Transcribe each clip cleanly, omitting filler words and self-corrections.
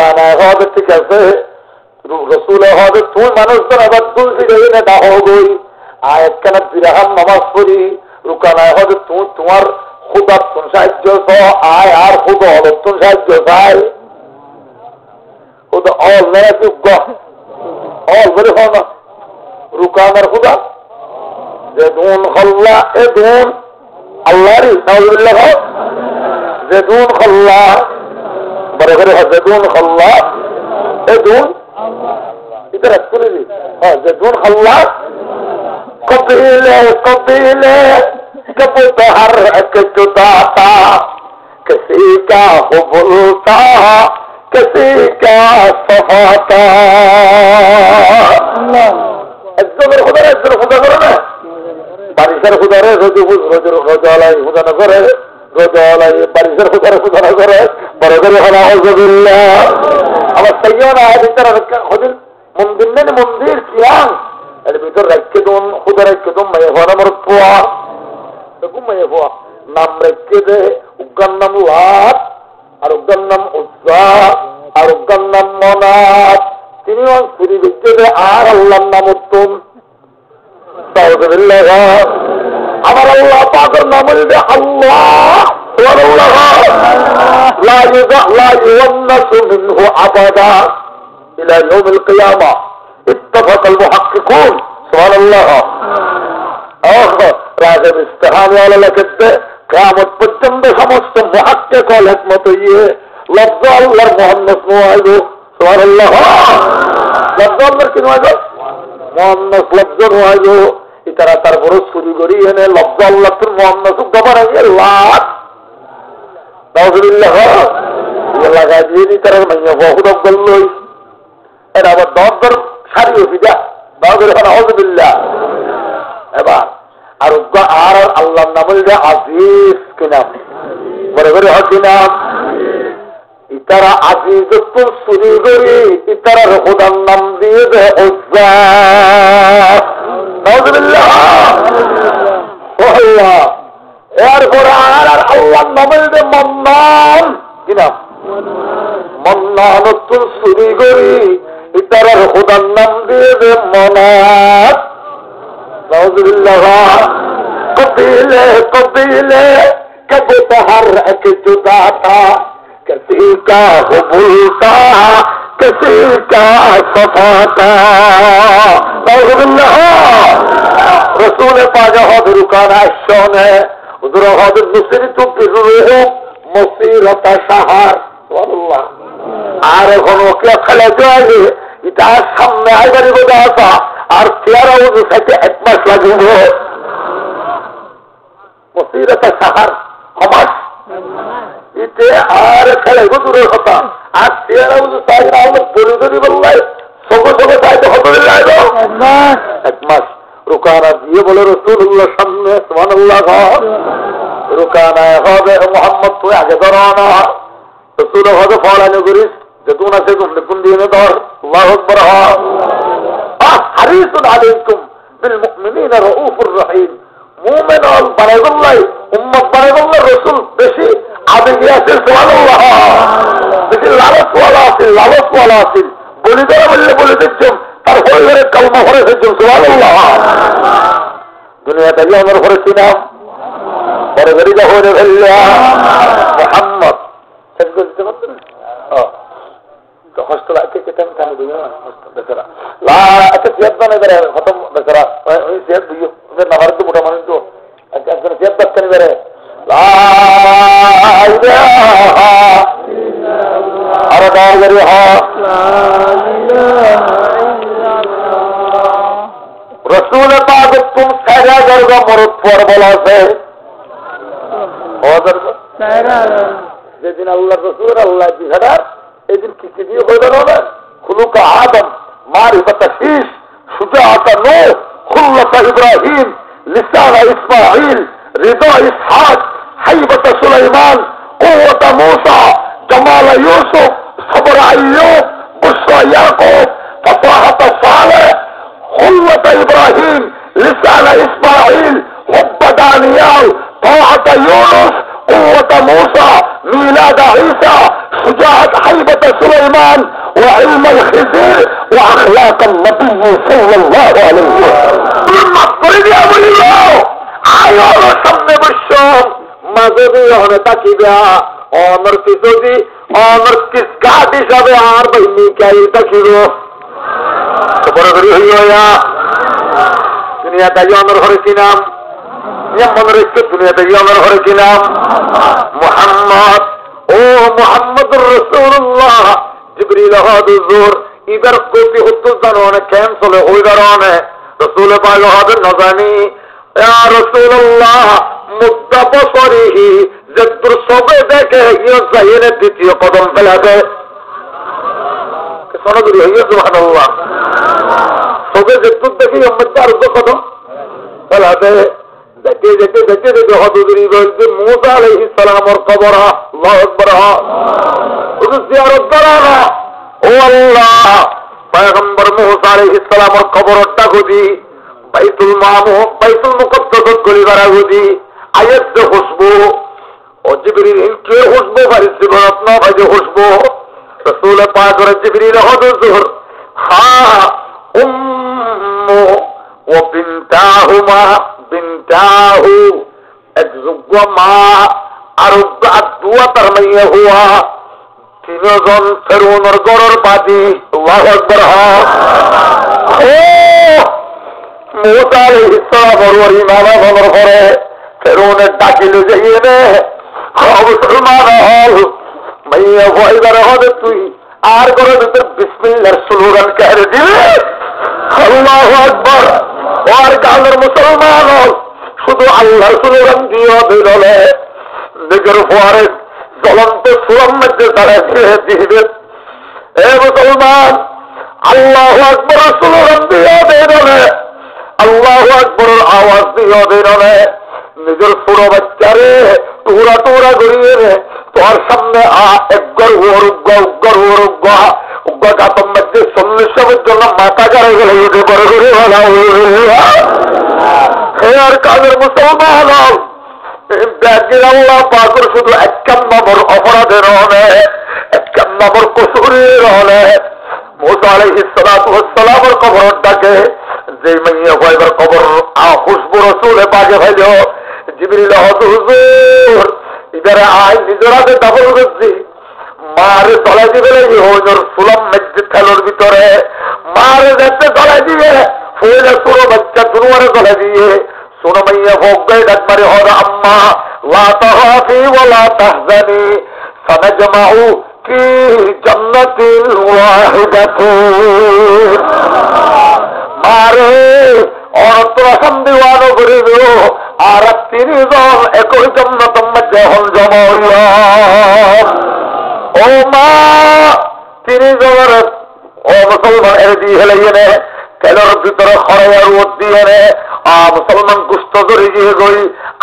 রুকানায় হবে, ঠিক আছে, রসুলে হবে, তুই মানুষজন আবার তুলসি গেলে না তা হবই, একখানা বিরাহাম নামাজ পড়ি, রুকানায় হবে, তুই তোমার খুদার তুন সাহায্য আয়, আর খুদ হবে তুন সাহায্য চাই, খুদ অল মেরা যোগ্য অল বলে হও না, রুকানার খুদা জেদুন খল্লা এ দুন আল্লাহরই নাউজুবিল্লাহ, জেদুন খল্লা বড় করে জেদুন খল্লা এ দুন इधर सुन ली, हाँ जैतून खल्ला कबीले कबीले कब तो हर एक जुदाता, किसी का हुबुलता किसी का सफाता, একজনের খুদা একজনের খুদা করে না, বারিশের খুদারে রোজালাই খুদা না করে, রোজালাই বারিশের খুদারে খুদা না করে, বড় করে হল আউযুবিল্লাহ। আমার সাইয়্যিনা ভিতরে হদিন মন্দির নেন, মন্দির কিয়াং এর ভিতর রেখে দুন খুদা রেখে দুন মায়ে হওয়া আমার পোয়া মায়ে হওয়া নাম রেখে দে, উগ্গার নাম লাত আর উগ্গার নাম উজ্জা আর উগ্গার নাম মনাত, তিনি চুরি রেখে দে আর আল্লাহর নাম উত্তম। আমার আল্লাহ পাকের নাম হইবে আল্লাহ, লা ইউওয়ান্নাসু মিনহু আবাদা إلى يوم القيامة اتفق المحققون سبحان الله। রাজের ইস্তেহানি আলা লেখেছে কিয়ামত পর্যন্ত সমস্ত মুহাক্কিক হল একমত হইয়ে লফজ আল্লাহর মুহান্নাস নওয়াইব, সুবহানাল্লাহ, লফজ আল্লাহর কি নওয়াইব, মুহান্নাস লফজ নওয়াইব, ইতারা তার বড় চুরি করি এনে লফজ আল্লাহ তোর মুহান্নাস গবরাইয়ে লাত নাউজুবিল্লাহ লাগাই দিয়ে ইতারা মাইয়া বহুত বললই এর আবার দর সারি হইয়া দর এখন আউযুবিল্লাহ। এবার আর আর আল্লাহর নাম হইবে আজিজ, কি নাম বড় করে হকি নাম, ইতারা আজিজ তো চুরি করি ইতারার খোদার নাম দিয়ে দে উজ্জা, নাউযুবিল্লাহ। ও আল্লাহ, এরপর আর আল্লাহর নাম হইবে মন্নান, কি নাম মন্নান তো চুরি করি ইতারার খোদার নাম দিয়ে দে মনাত, নাউযুবিল্লাহ। কবিলে কবিলে কবে তো হর এক জুদাতা, কিসি কা হুবুলতা কিসি কা সফাতা, নাউযুবিল্লাহ। রসুল পাক হদ রুকানা শোনে হুজুর হদ মুসরিত বিরুহ মুসিরতা শাহর, সুবহানাল্লাহ। আর এখন ওকে খেলে যাবে ইটার সামনে আইবারি বোঝা আসা আর চেয়ারা উজু খাইতে 1 মাস লাগিব, মুসিরতা শাহর আমার ইতে আর খেলে দূরের কথা, আর চেয়ারা উজু চাই না হলে বলে যদি বললাই সঙ্গে সঙ্গে চাইতে হবে 1 মাস। রুকানা দিয়ে বলে রাসূলুল্লাহ সামনে, সুবহানাল্লাহ, রুকানায় হবে মুহাম্মদ তুই আগে ধরো না, রসুল হবে ফলানো করিস, যেতুন আছে তুমি কোন দিয়ে ধর, আল্লাহু আকবার। হারিসুন আলাইকুম বিল মুমিনিনা রাউফুর রহিম, মুমিন হল বানাইবুল্লাহ উম্মত বানাইবুল্লাহ রসুল বেশি আবেগী আছে, সুবহানাল্লাহ, বেশি লালচওয়ালা আছে, লালচওয়ালা আছে, বলি দেওয়া বললে বলে দিচ্ছেন তার পরিবারের কালমা ভরে দিচ্ছেন, সুবহানাল্লাহ। দুনিয়াতে আমার ভরেছি না বড় গরিবা হয়ে ফেললা মুহাম্মদ দিতে পারতো না, হস্টেল আছে কেতাম কানে দিও না বেচারা লা আচ্ছা সিয়াদ বানাই বেরে খতম বেচারা ওই সিয়াদ দিও ওদের নামার তো মোটা মানুষ তো একজন সিয়াদ বাদ করে বেরে লা ইলাহা ইল্লাল্লাহ আর দার করে হা লা ইলাহা ইল্লাল্লাহ। রাসূল পাক তুম সারা দরগা মরদ পর বলা আছে ওদের সারা যেদিন আল্লাহ রসুল আল্লাহ জিহাদার এদিন কি দিয়ে হয়ে গেল না, খুলুকা আদম মারিফাতা শীষ সুজাআতা নূহ খুল্লাতা ইব্রাহিম লিসানা ইসমাঈল রিদা ইসহাক হাইবাতা সুলাইমান কুওয়াতা মূসা জামালা ইউসুফ সবর আইয়ুব বুশরা ইয়াকুব ফাসাহাতা সালেহ খুল্লাতা ইব্রাহিম লিসানা ইসমাঈল হুব্বা দানিয়াল তাআতা ইউনুস قوة موسى ميلاد عيسى شجاعة حيبة سليمان وعلم الخزير واخلاق النبي صلى الله عليه وسلم يا ابن الله আয়োর সামনে বসছ মাঝে হনে তাকিবা অনর যদি অনর কিস কাট হিসাবে আর বইনি কাই তাকিব বড় করে হইয়া দুনিয়াতে অনর হরে কি নাম মনে রেখে দুনিয়াতে অনর হরে কি নাম মুহাম্মদ ও মুহাম্মদুর রাসূলুল্লাহ জিবরিল হাদুর ইদার কোটি হতো জানোনে ক্যান্সেল হয়ে দাঁড়ানে রাসূল পাক হবে নজানি ইয়া রাসূলুল্লাহ মুদ্দা বসরিহি যদ্দুর সবে দেখে ইয়া জাহিনে দ্বিতীয় কদম ফেলাবে সনদুরি হইয়া সুবহানাল্লাহ সবে যদ্দুর দেখে উম্মত আর কদম ফেলাবে দেখে দেখে দেখে দেখে হদুরি বলতে মুসা আলাইহিস সালামের কবর আল্লাহু আকবার ওকে জিয়ারত করানো ও আল্লাহ পয়গম্বর মুসা আলাইহিস সালামের কবরটা গদি বাইতুল মামুর বাইতুল মুকদ্দাস গলি করা গদি আয়াত খুশবু ও জিবরিল কে খুশবু ফারিসি রত্ন ভাজে খুশবু রাসূল পাক জিবরিল হুজুর হ্যাঁ উম্মু ও বিনতাহুমা বিনতাহু এক যোগ্য মা আর দুয়া তার মাইয়া হুয়া তিনজন ফেরৌনের গড়ের বাদী আল্লাহু আকবার ও মুসা আলাইহিস সালামের ওই মালা বলার পরে ফেরৌনের ডাকিলে যাইয়ে নে মুসলমান হল মাইয়া ভয়বার হবে তুই আর করে ভিতর বিসমিল্লাহর স্লোগান কেড়ে দিলে আল্লাহু আকবার আর গালের মুসলমান হল শুধু আল্লাহর স্লোগান দিয়ে বেরোলে নিজের ফোয়ারে জ্বলন্ত সুরম মধ্যে তারা ছেড়ে দিবে এ মুসলমান আল্লাহু আকবার স্লোগান দিয়ে বেরোলে আল্লাহু আকবরের আওয়াজ দিয়ে বেরোলে নিজের ছোট বাচ্চারে টুরা টুরা গড়িয়ে রে তোর সামনে একগর উগ্র গাতম মধ্যে 40 সবের জন্য মাথা গাড়ে গেলে করে করে আর কাজের মুসলমান ব্যাগের আল্লাহ পাকের শুধু 51 নম্বর অপরাধের হলে 51 নম্বর কসুরের হলে মুসা আলাইহিস সালাতু ওয়াস সালামের কবরটাকে যে মাইয়া কয়বার কবর খুশবু রাসূলে পাকে ভাইলো জিবরিল হুজুর ইদারে আই নিজরাতে দাফন করছি মারে তলাই দিবে লাগি হুজুর সুলাম মসজিদ থালোর ভিতরে মারে যাতে তলাই দিবে ফুলে পুরো বাচ্চা তুরুয়ারে তলাই দিয়ে সোনা মাইয়া ভোগ গয়ে ডাক মারে হদা আম্মা লা তাহাফি ওয়া লা তাহজানি সানাজমাউ ফি জান্নাতিল ওয়াহিদাতিন আরে অর্থরাসান দিওয়ানো করিব আর 3 জন একই জান্নাতের মধ্যে হল জমা ও মা 3 জনের ও মুসলমান এর দিয়ে হেলাইয়ে নে তেলের ভিতরে খড়াইয়ার রোদ দিয়ে নে মুসলমান কুষ্ঠ ধরে গিয়ে গই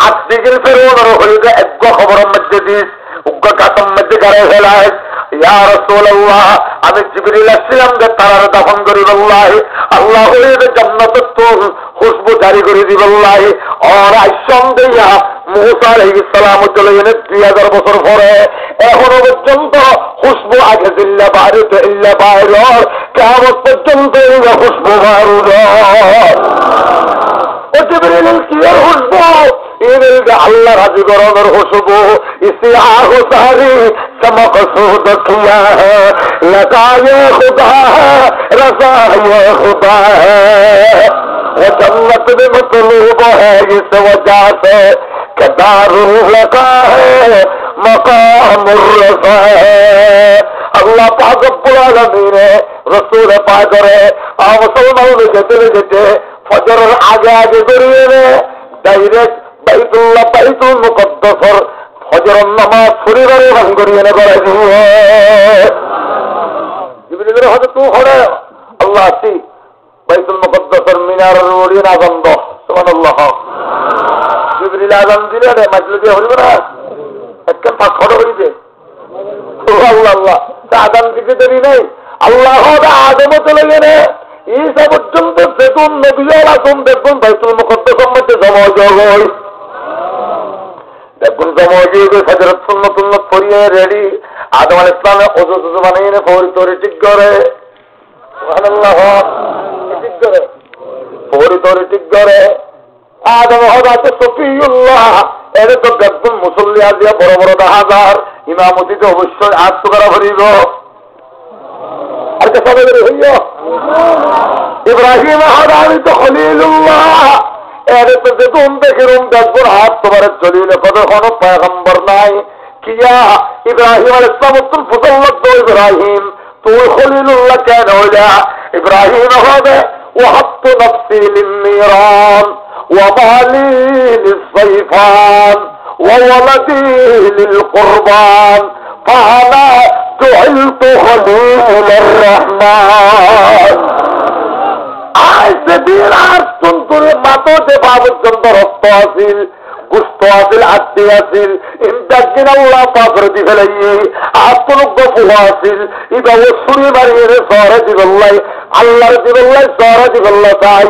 8 দিন ফেরোনের হইলে এক খবরের মধ্যে দিস উগ্র কাসম মধ্যে গাড়ে ফেলায় ইয়া রাসূলুল্লাহ আমি জিবরিল আসলাম যে তারার দাফন করি বল্লাহি আল্লাহ হইলে জান্নাতের তুল খুশবু জারি করে দি বল্লাহি আর আইসম দিয়া মুসা আলাইহিস সালাম চলে গেলেন 2000 বছর পরে এখনো পর্যন্ত খুশবু আগে জিল্লা বাড়িতে ইল্লা বাইর কিয়ামত পর্যন্ত এই খুশবু বারুদ ও জিবরিল কি আর খুশবু اللہ راضی کرو خوشبو اسی آہ ساری مقصود کیا ہے لگا یہ خدا ہے رضا یہ خدا ہے وہ جنت میں مطلوب ہے اس وجہ سے کہ دار لگا ہے مقام الرضا ہے اللہ پاک رب العالمین رسول پاک رہے مسلمان যেতে যেতে ফজরের আগে আগে বেরিয়ে ডাইরেক্ট বাইতুল্লাহ বাইতুল মুকদ্দাসের ফজরের নামাজ পরিবারে ভাঙ করিয়ে নে করে দিয়ে জিবরিলের হযরত তু হরে আল্লাহ আসি বাইতুল মুকদ্দাসের মিনারের ওড়িয়ে আযান দাও সুবহানাল্লাহ জিবরিল আযান দিলে রে মজলিসে হইল না একদম পাক খড় হইছে সুবহানাল্লাহ আল্লাহ আযান দিতে দেরি নাই আল্লাহ আদম চলে গেলে ঈসা পর্যন্ত দেখুন নবীর আসুন দেখুন বাইতুল মুকদ্দাসের মধ্যে জমা হয় দেখুন জমা হয়ে ফজরত সুন্নাত পড়িয়ে রেডি আদম আলাইহিস সালামের ওযু বানিয়ে ফৌরি তরি ঠিক করে, সুবহানাল্লাহ, ঠিক করে ফৌরি তরি ঠিক করে। আদম হযরত সফিউল্লাহ এর তো একদম মুসল্লি আজিয়া বড় বড় হাজার ইমামতিতে অবশ্যই আত্ম করা ভরিব। আর কে সবাই হইল ইব্রাহিম হাদানি তো খলিলুল্লাহ এর তো দেখুন দেখুন দেখুন হাত তোমার জলিলে কতক্ষণ পয়গম্বর নাই কিয়া ইব্রাহিম আলাইহিস সালাম তুল ফুসল্লাত তো ইব্রাহিম তুই খলিলুল্লাহ কেন হইলা? ইব্রাহিম হবে وحط نفسي للنيران ومالي للصيفان وولدي للقربان فأنا جعلت خليل الرحمن। সেদিন আর চন্দ্রের মাতো যে বাবুর জন্য রক্ত আসিল, গুস্ত আসিল, আত্মি আসিল, একদিন আল্লাহ পাথর দি ফেলাই আত্মলোক ফুয়া আসিল, এটা ও সুরি মারিয়ে শহরে দিবল্লাই আল্লাহর দিবল্লাই শহরে দিবল্লা তাই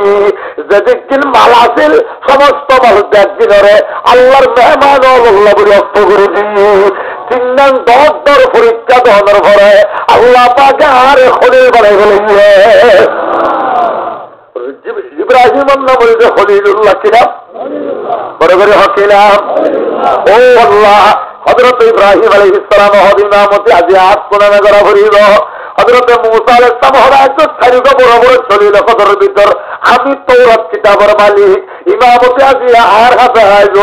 যেদিন মাল আসিল সমস্ত মানুষ একদিনরে আল্লাহর মেহমান আল্লাহ বলে অর্থ করে দিই। তিন দিন 10 পরীক্ষা দহনের পরে আল্লাহ পাকে আর খলিল বানাই ফেলে ইব্রাহিম নাম বলছে খলিলুল্লাহ কিনা বড় করে হকিলাম। ও আল্লাহ হযরত ইব্রাহিম আলাইহিস সালাম হবে ইমামতি আজি আট কোণে করা ভরিল। হযরত মুসা আলাইহিস সালাম হবে একটু ছাড়িত বড় বড় চলিল কদরের ভিতর আমি তৌরাত কিতাবের মালিক ইমামতি আজি আর হাতে আইব।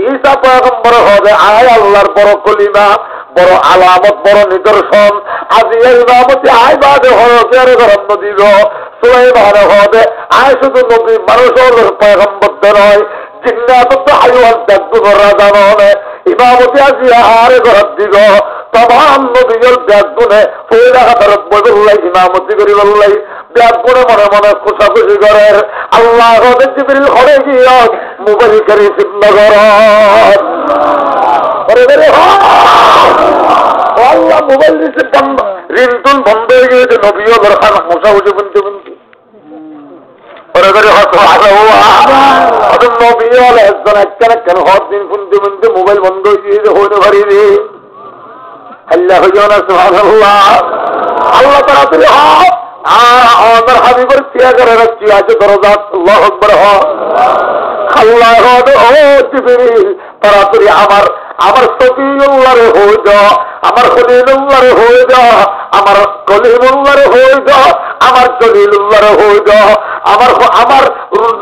ঈসা পয়গম্বর হবে আয় আল্লাহর বড় কলিমা বড় আলামত বড় নিদর্শন আজি ইমামতি আয় বাদে হরকের গরম দিব। সুলাইমান হবে আয় শুধু নবী মানুষের পয়গম্বর নয় জিন্নাত তো হাইওয়ান দেখবো রাজা নয় ইমামতি আজি আরে ঘর দিব তমাম নবীর ব্যাগুনে পয়লা হাতের বদলাই ইমামতি করি বললাই ব্যাগুনে মনে মনে খুশাখুশি করেন আল্লাহ হবে জিবরিল ঘরে গিয়ে মোবাইল করে শিবনগর আল্লাহ মোবাইল রিসিভ বন্ধ রিংটুন বন্ধ হয়ে গিয়েছে নবীও দরকার খুশাখুশি বুনতে বুনতে মোবাইল বন্ধ হয়ে হইতে পারি রে আল্লাহ হইও না সুবহানাল্লাহ। আল্লাহ তাড়াতাড়ি আমার হাবিবের ক্রিয়া করে রাখছি আছে দরজা আল্লাহু আকবার আল্লাহ ও জিবরিল তাড়াতাড়ি আমার সফিউল্লাহর হয়ে যা আমার খলিলুল্লাহর হয়ে যা আমার কলিমুল্লাহর হয়ে যা আমার জলিলুল্লাহর হয়ে যা আমার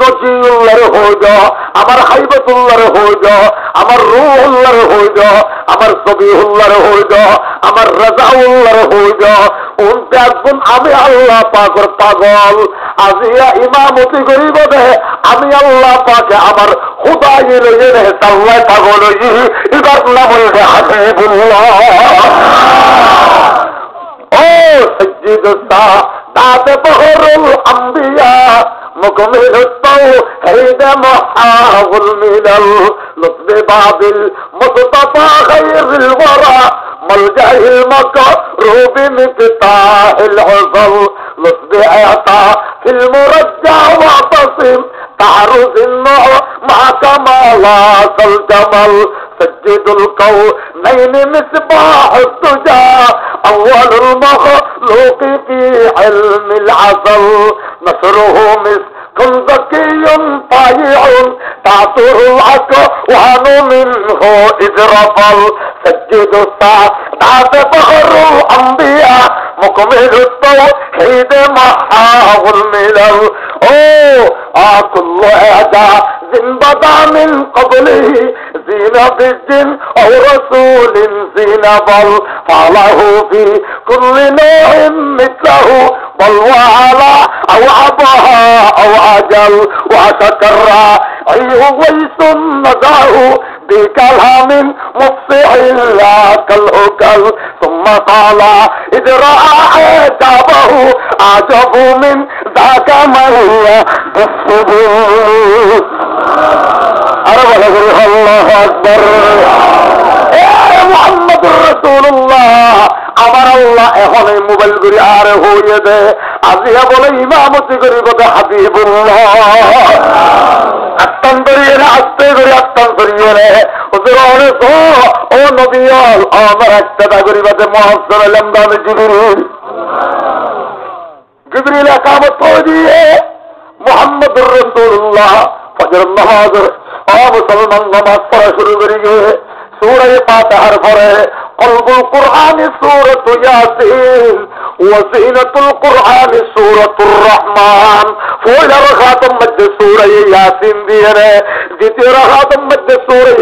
নজিউল্লাহর হয়ে যা আমার হাইবতুল্লাহর হয়ে যা আমার রূহুল্লাহর হয়ে যা আমার সবিহুল্লাহর হয়ে যা আমার রাজাউল্লাহর হয়ে যা উনতে একজন আমি আল্লাহ পাকের পাগল আজিয়া ইমামতি করিব দে আমি আল্লাহ পাকে আমার খুদাই লইয়ে রে আল্লাহ পাগল এবার না বলবে হাবিবুল্লাহ ও সজ্জিদ সাদাত বহরুল আম্বিয়া মুকমিল তাওহীদ মুহাউল মিলাল লুতফ বাবিল মুস্তাফা খায়রুল ওয়ারা মলজাহিল মাকরুব মিফতাহিল উযল লুতফ আতা ফিল মুরজ্জা ওয়া তাসিম تعرض النوع مع كمالات الجمال سجد الكونين مصباح الدجى أول المخلوق في علم العسل نصره مسك ذكي طيع تعطر الأكوان منه إذ رفل سجد السعادة فخر الأنبياء مكمل التوحيد محاه الملل كل أعداء بدا من قبله زين بالجن أو رسول زين بل فعله في كل نوع مثله بل وعلى أو عبها أو عجل وشكر أيه ويس نزاه بكلام مفصح لا كالهكل ثم طالع إذ رأى عجبه أعجب من ذاك من بالصدور أرى الله أكبر يا محمد رسول الله আমার আল্লাহ এখন এই মোবাইল করে আর হয়ে দে আজিয়া বলে ইমামতি করিব হাবিবুল্লাহ আত্মান করিয়ে না আস্তে করে আত্মান করিয়ে রে ও নবী আমার একটা নাগরিবাদে মহাসর লম্বামে জিবরিল একামত করে দিয়ে মুহাম্মদুর রাসূলুল্লাহ ফজর নামাজ মুসলমান নামাজ পড়া শুরু করে গিয়ে সূরা ফাতিহার পরে কলবুল কুরআন সূরাতু ইয়াসিন ওয়াসিনাতুল কুরআন সূরাতুর রহমান পয়লা রাকাতের মধ্যে সূরা ইয়াসিন দিয়ে রে দ্বিতীয় রাকাতের মধ্যে সূরা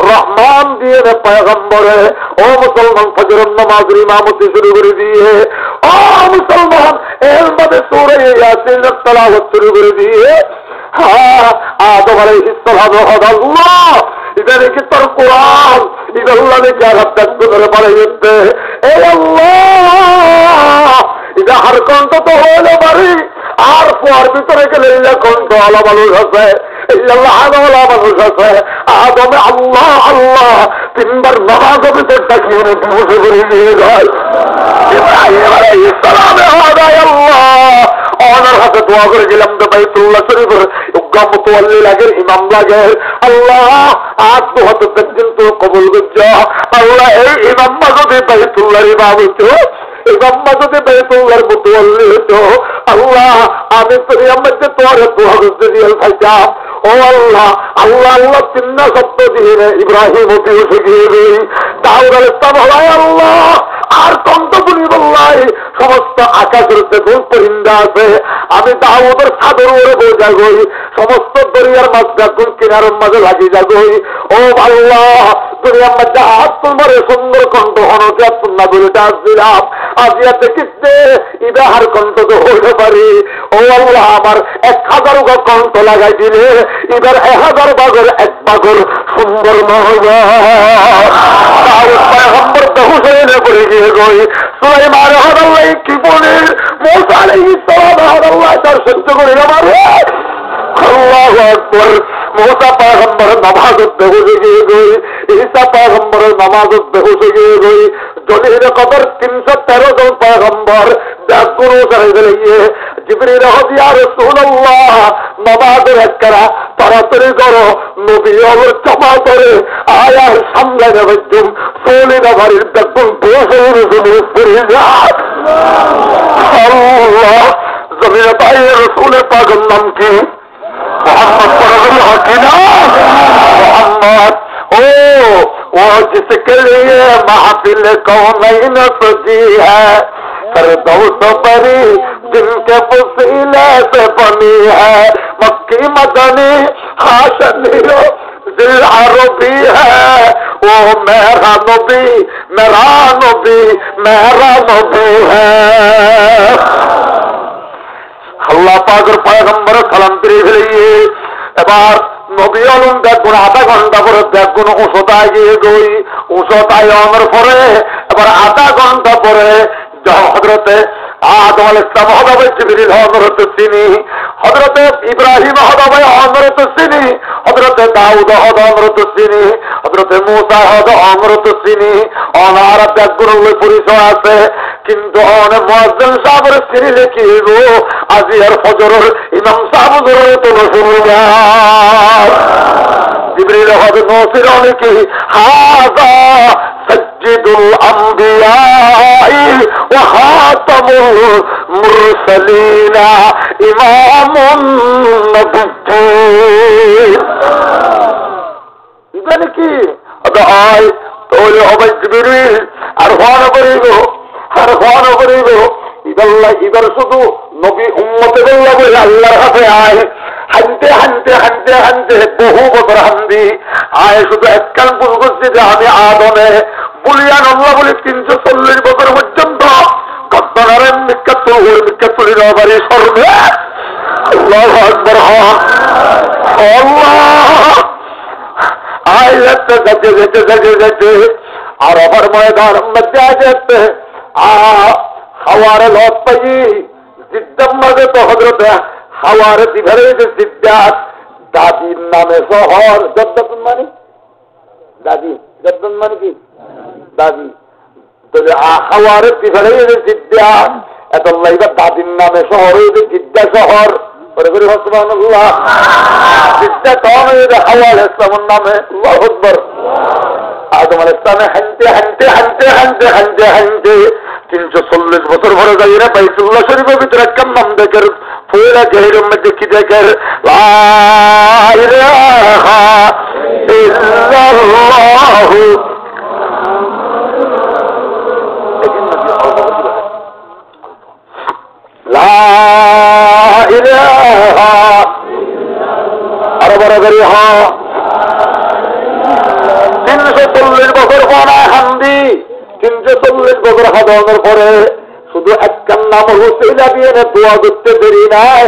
রহমান দিয়ে রে পয়গম্বরে ও মুসলমান ফজর নামাজের ইমামতি শুরু করে দিয়ে ও মুসলমান এর মধ্যে সূরা ইয়াসিনের তেলাওয়াত শুরু করে দিয়ে আদম আলাইহিস সালাম আল্লাহ ইদারে কি তোর কোরআন ইদাল্লাহ নে কি হাত ধরে বাড়াইতে এ আল্লাহ ইদা হর কণ্ঠ তো হলো বাড়ি আর পর ভিতরে গেলে ইল্লা কণ্ঠ আলা মানুষ আছে ইল্লাল্লাহ আলা মানুষ আছে আদমে আল্লাহ আল্লাহ তিনবার নামাজ ভিতর তাকিয়ে বসে করে নিয়ে যায় ইব্রাহিম আলাইহিস সালামে হাদায় আল্লাহ ওনার হাতে দোয়া করে গেলাম তো বাইতুল্লাহ শরীফের মুতাওয়াল্লি লাগে ইমাম লাগে আল্লাহ আজ তো হতে কিন্তু কবুল করছো আল্লাহ এই ইমাম যদি বাইতুল্লাহর ইমাম হতো ইমাম যদি বাইতুল্লাহর মুতাওয়াল্লি হতো আল্লাহ আমি তো মধ্যে তোর দোয়া করতে দিয়ে থাকতাম ও আল্লাহ আল্লাহ আল্লাহ চিহ্ন শব্দ দিয়ে ইব্রাহিম উঠে গিয়ে দাউদ আলাইহিস সালাম আল্লাহ আর কন্তগুলি বললাই সমস্ত আকাশের তেতুল পরিন্দা আছে আমি দাউদের ছাদের উপরে বসে যাগই সমস্ত দরিয়ার মাছ গাছগুল কিনারের মাঝে লাগিয়ে যাগই ও আল্লাহ দুনিয়ার মধ্যে হাত তোমার সুন্দর কণ্ঠ হনকে সুন্না বলে ডাক দিলাম আজিয়া দেখিতে ইদাহার কণ্ঠ তো হইতে পারি ও আল্লাহ আমার 1000 কণ্ঠ লাগাই দিলে ইদার 1000 ভাগের 1 ভাগের সুন্দর নহবা দাউদ পয়গম্বর বহুসেনে পড়ে গিয়ে গই সুলাইমান আল্লাহ কি বলে মুসা আলাইহিস সালাম আল্লাহ তার সহ্য করে আমারে আল্লাহু আকবার মুসা পয়গম্বর নামাজত বেহুশ গিয়ে গই ঈসা পয়গম্বর নামাজত বেহুশ গিয়ে গই জলিল কবর 313 জন পয়গম্বর জাগুরু করে গিয়ে জিবরিল ইয়া রাসূলুল্লাহ নামাজের একরা তাড়াতাড়ি করো নবী ওর জমা করে আয়ার সামনে রাখুন সোলিনা বাড়ির দেখুন বসে পড়ে যায় আল্লাহ জমিনে পায়ে রাসূলের পাগল নাম কি मोहम्मद मोहम्मद वो जिसके लिए महफिल कौनैन सजी है फिरदौस परी जिनके वसीले से बनी है मक्की मदनी हाशनी दिल अरबी है वो मेरा नबी है আল্লাহ পাকের পয়গম্বর সালাম ফিরে ফেলিয়ে এবার নবী আলম দেখুন আধা ঘন্টা পরে দেখুন উষতায় গিয়ে গই উষতায় আমার পরে এবার আধা ঘন্টা পরে হযরতে আদম আলাইহিস সালাম হবে জিবরিল হযরতে চিনি হযরতে ইব্রাহিম হবে হযরতে চিনি হযরতে দাউদ হবে হযরতে চিনি হযরতে মুসা হবে হযরতে চিনি ওনার দেখগুলোর পরিচয় আছে কিন্তু অনেক মুয়াজ্জিন সাহেবের চিনি লিখিব আজিয়ার ফজরের ইমাম সাহেব ধরে তো শুনুয়া জিবরিল হবে নসির অনেকে হাযা সজ্জিদুল আম্বিয়া ওয়া খাতামুল মুরসালিন ইমামুন নবিয়্যিন ইদানে কি আয় তোলে হবে জিবরিল আর ওয়ানা করিব ইদাল্লাহ ইদার শুধু নবী উম্মতে বললা বলে আল্লাহর কাছে আয় হানতে বহু বছর হান্দি আয় শুধু একখান পুরো করছি যে আমি আদমে বুলিয়ান আল্লাহ বলে 340 বছর পর্যন্ত কত্তনারের মিক্কাতুলির বাড়ি সর্বে আল্লাহু আকবার আল্লাহ আয় যেতে আর আবার ময়দান মধ্যে যেতে হাওয়ারে লত পাই জিদ্দার মাঝে তো হযরত হাওয়ারে দিঘারে যে জিদ্দাত দাদির নামে শহর জদ্দাতুন মানে দাদি জদ্দাতুন মানে কি দাদি তো হাওয়ারে দিঘারে যে জিদ্দাত এত লাইবার দাদির নামে শহর হয়েছে জিদ্দা শহর, করে করি সুবহানাল্লাহ। জিদ্দা টাউন হয়েছে হাওয়া আলাইহিস সালামের নামে, আল্লাহু আকবার। আদম আলাইহিস সালামে হাঁটতে হাঁটতে হাঁটতে হাঁটতে হাঁটতে হাঁটতে 340 বছর ভরে যাই না বাইতুল্লাহ শরীফের ভিতরে একটা নাম দেখের ফুলা গেহিরের মধ্যে কি দেখের লা ইলাহা ইল্লাল্লাহু লা ইলাহা আরো বড় করি হা 340 বছর পরে হান্দি 340 বছর হাজানোর পরে শুধু একটার নাম হুসেইনা দিয়ে দোয়া করতে দেরি নাই,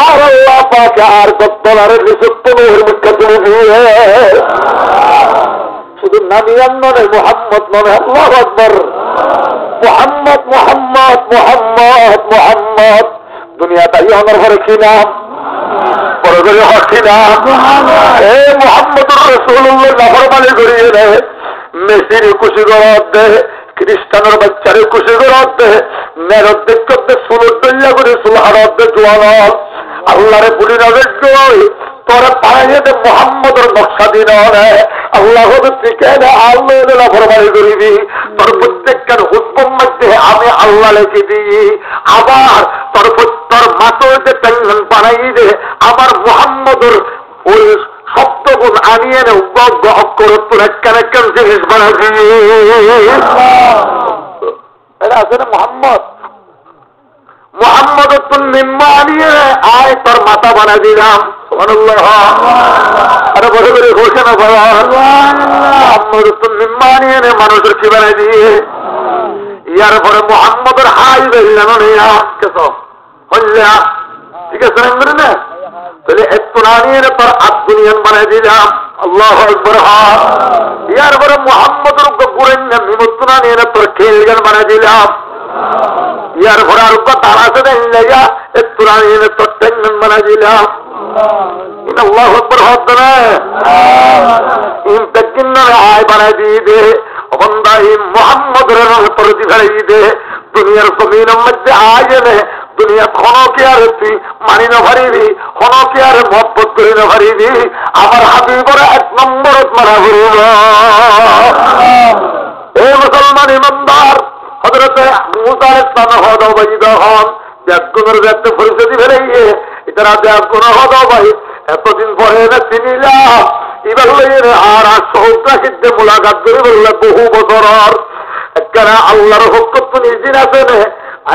আর আল্লাহ পাকে আর কত্তলারের লিসুত্তমের মুখ্য তুলে দিয়ে শুধু নামিয়ান নয় মুহাম্মদ নয়, আল্লাহু আকবার। মুহাম্মদ মুহাম্মদ মুহাম্মদ মুহাম্মদ দুনিয়াটাই আমার ঘরে কি নাম বড় করে হকি নাম। এ মুহাম্মদুর রাসূলুল্লাহ নাফরমানি করিয়ে দেয়, মেসির খুশি করার দে, খ্রিস্টানের বাচ্চারে খুশি করার দে, মেরত দেখতে সুলত দইয়া করে সুলহারত দে জোয়ান আল্লাহরে বলি না দেখই তোরা পায়ে দে মুহাম্মদের নকশা দিন আল্লাহ ঠিকানা আল্লাহ নাফরমানি করিবি, তোর প্রত্যেকটার হুকুম মধ্যে আমি আল্লাহ লিখে দিই, আবার তোর মাথা টেনশন বানাই দে আমার মুহাম্মদের ওই শব্দগুণ আনিয়ে নে অক্ষর তোর একখান একখান জিনিস বানাবি। এটা আছে না মুহাম্মদ, মুহাম্মদ তোর নিম্ন আনিয়ে আয় তোর মাথা বানা দিলাম। সুবহানাল্লাহ। আরে বড় করে ঘোষণা করা মুহাম্মদ তোর নিম্ন আনিয়ে নে মানুষের কি বানাই দিয়ে ইয়ার পরে মুহাম্মদের হাই বেরিলাম নিয়া কেস হল্লা ঠিক আছে না, তাহলে একটু না নিয়ে তোর আত্মনিয়ন বানাই দিলাম। আল্লাহু আকবার। ইয়ার পরে মুহাম্মদের গুরেন বিমুক্ত না নিয়ে তোর খেল গান বানাই দিলাম। ইয়ার পরে আর তার আছে না একটু না নিয়ে তোর টেনশন বানাই দিলাম। আল্লাহু আকবার হতো না আয় বানাই দিয়ে দে বন্দাই মুহাম্মদের প্রতি ফেলাই দে দুনিয়ার জমিনের মধ্যে আয় এনে দুনিয়া ক্ষণকে আর তুই মানি না পারিবি, ক্ষণকে আর মহব্বত করি না পারিবি, আমার হাবিবরে 1 নম্বরত মারা হইব। এই মুসলমান ইমানদার হযরতে মুসা আলাইহিস সালাম হদা বাইদ হন ব্যাগুনের ব্যক্তি পরিস্থিতি ফেলাইয়ে এটারা ব্যাগুন হদা বাই এতদিন পরে না চিনিলা এবার লইয়ে আর সৌকাশিতে মোলাকাত করে বললে বহু বছর একখানা আল্লাহর হুকুম তো নিজদিন আছে না,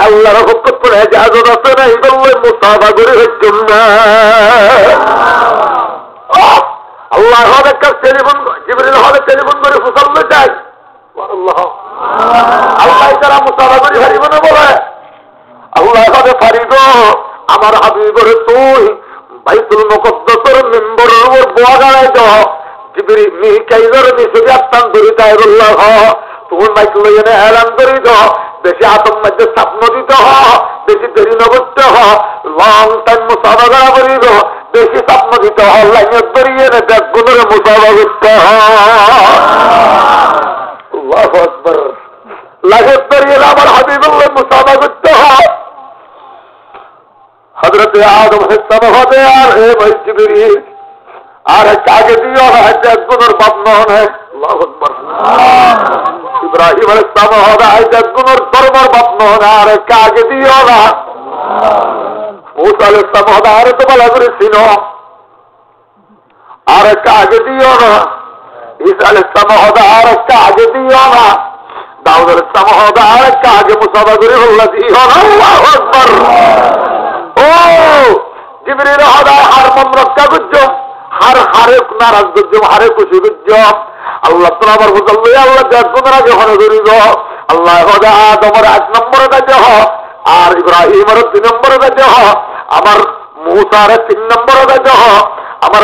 আল্লাহর হুকুম তো এজাজত আছে না, এবার লই মুসাফা করে হচ্ছেন না। আল্লাহ হবে টেলিফোন জিবরিল হবে টেলিফোন করে ফুসাল্লে চাই আল্লাহ আল্লাহ যারা মুসাফা করে হারিব না বলে আল্লাহ হবে ফারিদ আমার হাবিবের তুই বাইতুল মুকদ্দাসের মিম্বরের উপর বোয়া গাড়াই দাও জিবরিল মিকাইলের মিসরি আত্মান ধরে তাইরুল্লাহ তুমি মাইক লইয়ে এলান করি দাও, বেশি আতঙ্ক মধ্যে স্বপ্ন দিতে হ, বেশি দেরি ন করতে হ, লং টাইম মুসাফা করা করি দাও, বেশি স্বপ্ন দিতে হ, লাইনে ধরিয়ে দেখ গুণরে মুসাফা করতে হ। আল্লাহু আকবার। লাগে ধরিয়ে আমার হাবিবুল্লাহ মুসাফা করতে হ। হযরতে আদম আলাইহিস সালাম হবে আর হে ভাই জিবরিল আর কাকে দিও না দেখ গুণর বাপ নয়। আল্লাহু আকবার। ইব্রাহিম আলাইহিস সালাম হবে দেখ গুণর ধর্মর বাপ নয় আর কাকে দিও না। মুসা আলাইহিস সালাম হবে আর তো বলা করে চিনো আর কাকে দিও না। ঈসা আলাইহিস সালাম হবে আর কাকে দিও না। দাউদ আলাইহিস সালাম হবে আর কাকে মুসাফা করে বললা দিও না। আল্লাহু আকবার। ও জিবরিল হবে আর মন রক্ষা করছো হার হারে নারাজ করছো হারে খুশি করছো আল্লাহ তো আবার বুঝল আল্লাহ দেখো না যখন করিব আল্লাহ হবে আদমের 1 নম্বরে দেখে হ আর ইব্রাহিমের 2 নম্বরে দেখে হ আমার মুসার 3 নম্বরে দেখে হ আমার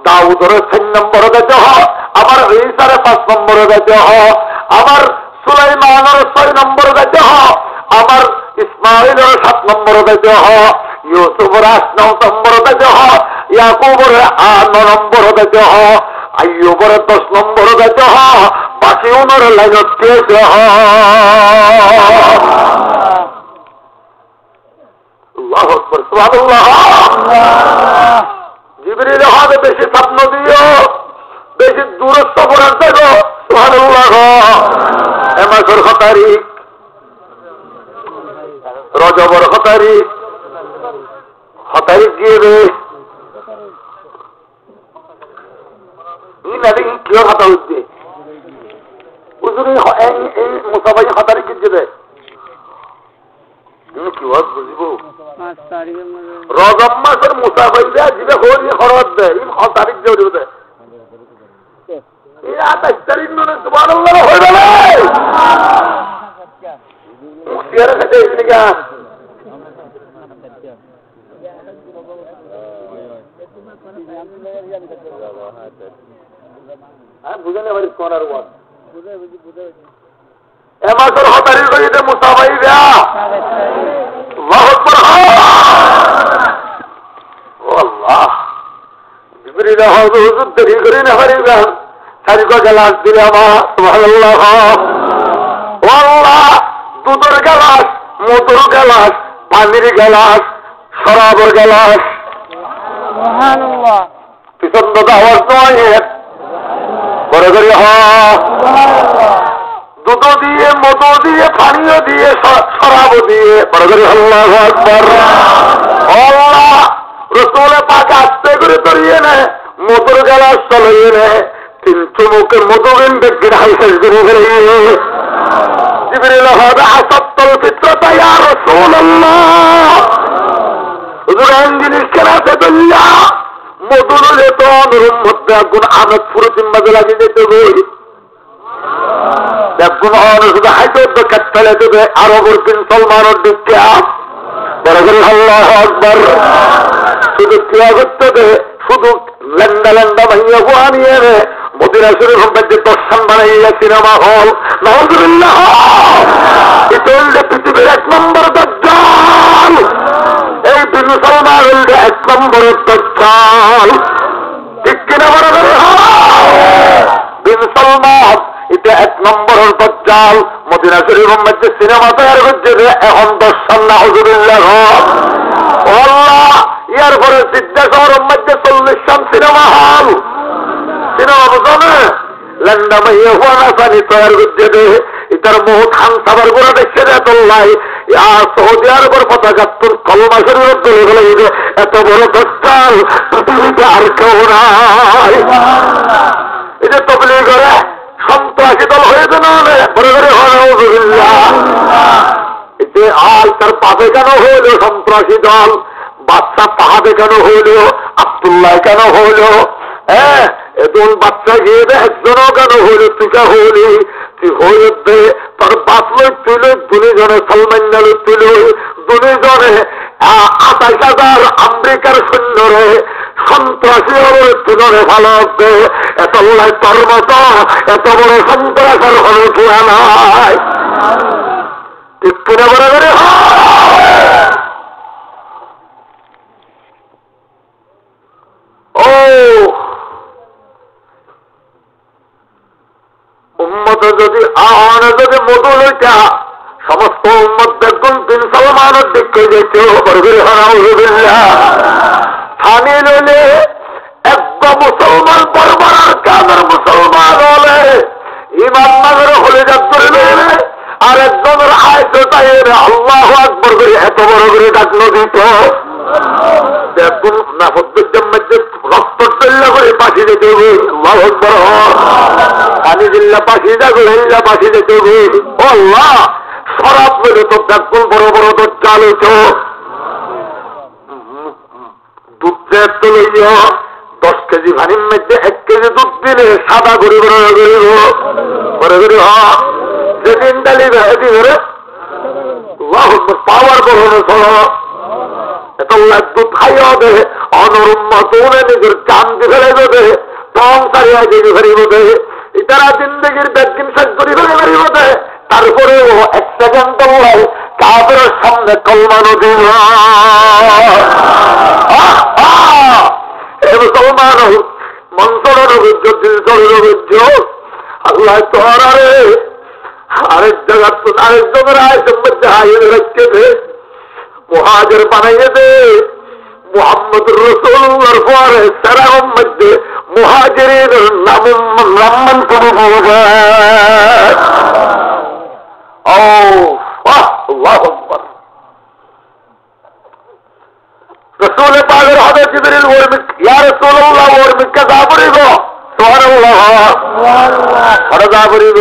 দাউদের 4 নম্বরে দেখে হ আমার ঈসার 5 নম্বরে দেখে হ আমার সুলাইমানের 6 নম্বরে দেখে হ আমার ইসমাইলের 7 নম্বরে দেখে হ ইউসুফের 8 নম্বরে দেখে হ ইয়াকুবের 9 নম্বরে দেখে হ আইয়ুবের 10 নম্বরে দেখে হ বাকি ওনার লাইনত দেখে হ। আল্লাহু আকবার, সুবহানাল্লাহ। জিবরিল হবে বেশি স্বপ্ন দিও, বেশি দূরত্ব পড়ার দেখো, সুবহানাল্লাহ। এমাসর তারিখ, রজবর তারিখ, তারিখ গিয়ে রে কিয় কথা হচ্ছে এই মুসাফাই তারিখ গিয়ে দেয় কি বুঝবো। রজব মাসের মুসাফাই দেয় জিবে হরি খরচ দেয়, তারিখ দিয়ে দেয় 28 তারিখ মানে সুবহানাল্লাহ হয়ে গেল। মুখতিয়ার কাছে এদিকে বুঝে নেবার করার ওয়াজ এমাসের হতারি করিতে মুসাফাই দেয়া আল্লাহ জিবরিল হুজুর দেরি করে না পারিবা চারিক গেলাস দিলে আমার সুবহানাল্লাহ। ও আল্লাহ, দুধের গেলাস, মধুর গেলাস, পানির গেলাস, শরাবের গেলাস, সুবহানাল্লাহ। পিছন দাদা আওয়াজ নয় বড় করে দুধ দিয়ে, মধু দিয়ে, পানিও দিয়ে, শরাব দিয়ে, বড় করে আল্লাহু আকবার। আল্লাহ রাসূল পাক আস্তে করে ধরিয়ে নেয়, মধুর গেলাস চলিয়ে নেয়, কিন্তু মুখে মধু বেঁধে ঢাল শেষ করে ফেলে। জিবরিল হবে আসাত্তুল ফিতরাতা ইয়া রাসূলুল্লাহ, হুজুর এই জিনিস কেন আছে দুনিয়া মধুর যেত অনুরূপ মধ্যে একগুণ আমেদ ফুরুতিন মাঝে লাগিয়ে যেতে হবে, একগুণ অনুরূপ হাইতে ফেলে দেবে আরবের বিন সলমানের দিকে আল্লাহু আকবার। শুধু ক্রিয়া করতে দেবে, শুধু লেন্দা লেন্দা ভাইয়া হুয়া নিয়ে মদিনা শরীফের মধ্যে দর্শন বানাইয়া সিনেমা হল, নাউযুবিল্লাহ। এটা হচ্ছে পৃথিবীর 1 নম্বর দাজ্জাল, এই বিন সলমান হল 1 নম্বর দাজ্জাল, ঠিক কিনা বড় করে বিন সলমান এটা 1 নম্বরের দাজ্জাল। মদিনা শরীফের মধ্যে সিনেমা তৈরি করছে এখন দর্শন, নাউযুবিল্লাহ। আল্লাহ এরপরে সিদ্ধা শহরের মধ্যে 40 সিনেমা হল, সিনেমা বুঝলে লেন্দা মাইয়া হুয়া না পানি তৈরি করছে দে এটার বহু খান সাবার করে দেখছে রে তোল্লাই সৌদি আরবের পতাকা তোর কলমা শরীরের তুলে গেলে এত বড় দস্তাল পৃথিবীতে আর কেউ নাই। এটা তবলিগ করে সন্ত্রাসী দল হয়েছে না বড় করে এতে আর তার পাবে কেন হইল সন্ত্রাসী দল, বাচ্চা পাহাবে কেন হইল, আব্দুল্লাহ কেন হইল, হ্যাঁ এদল বাচ্চা গিয়ে একজনও কেন হইল, তুই হইলি তুই হইতে তার বাঁচল তুইল, 2 জনে সালমান তুইল, 2 জনে 28,000 আমেরিকার সৈন্যরে সন্ত্রাসী তুলনে ভালো হবে। এত লাই তোর মতো এত বড় সন্ত্রাসের হল কিয়া নাই, ঠিক কিনা বড় করে ও উম্মত যদি আহ্বানে যদি মধু লইটা সমস্ত উম্মত দেখুন বিন সলমানের দিকে যেতে থানি লইলে একটা মুসলমান পরমার কামের মুসলমান হলে ইমাম নগর হলে যা করে লইলে আর একজনের আয়ত তাইয়ের আল্লাহু আকবার করে এত বড় করে ডাকলো দিত দেখুন নাফদ্দুজ্জাম মধ্যে রক্ত চল্লা করে পাশি যেতে হবে, আল্লাহু আকবার। পানি দিল্লা পাশি যাবে, হিল্লা পাশি যেতে হবে। ও আল্লাহ, শরাব মেরে তো দেখুন বড় বড় দজ্জাল হইতো, দুধ তো লইয়া 10 কেজি পানির মধ্যে 1 কেজি দুধ দিলে সাদা করে করে যেদিন ডালিবে সেদিন করে আল্লাহু আকবার পাওয়ার করোনা চলো এত দুধ খাইয়া দে অনুরুম্মত নিজের চান দি ফেলে দেবে পং সারিয়া দিয়ে ফেরিব দে ইতারা জিন্দগির ব্যাগিন শেষ করে ফেরিব দে তারপরেও 1 সেকেন্ড বলাই কাফেরের সামনে কলমা নদী মুসলমান মন্ত্রের অভিজ্ঞ দিলচরের অভিজ্ঞ আল্লাহ তোহারে আরেক জায়গার আরেক জনের আয়তের মধ্যে হাইয়ে রাখতে মুহাজির বানাইয়ে দে। মুহাম্মদুর রাসূলুল্লাহর পরে সারা উম্মতে মুহাজিরের নাম নামান করে বলবে। আল্লাহু আকবার। রাসূল পাকের হাতে জিবরিল ওর ইয়া রাসূলুল্লাহ ওর মিক্কা দাবরিব সুবহানাল্লাহ সুবহানাল্লাহ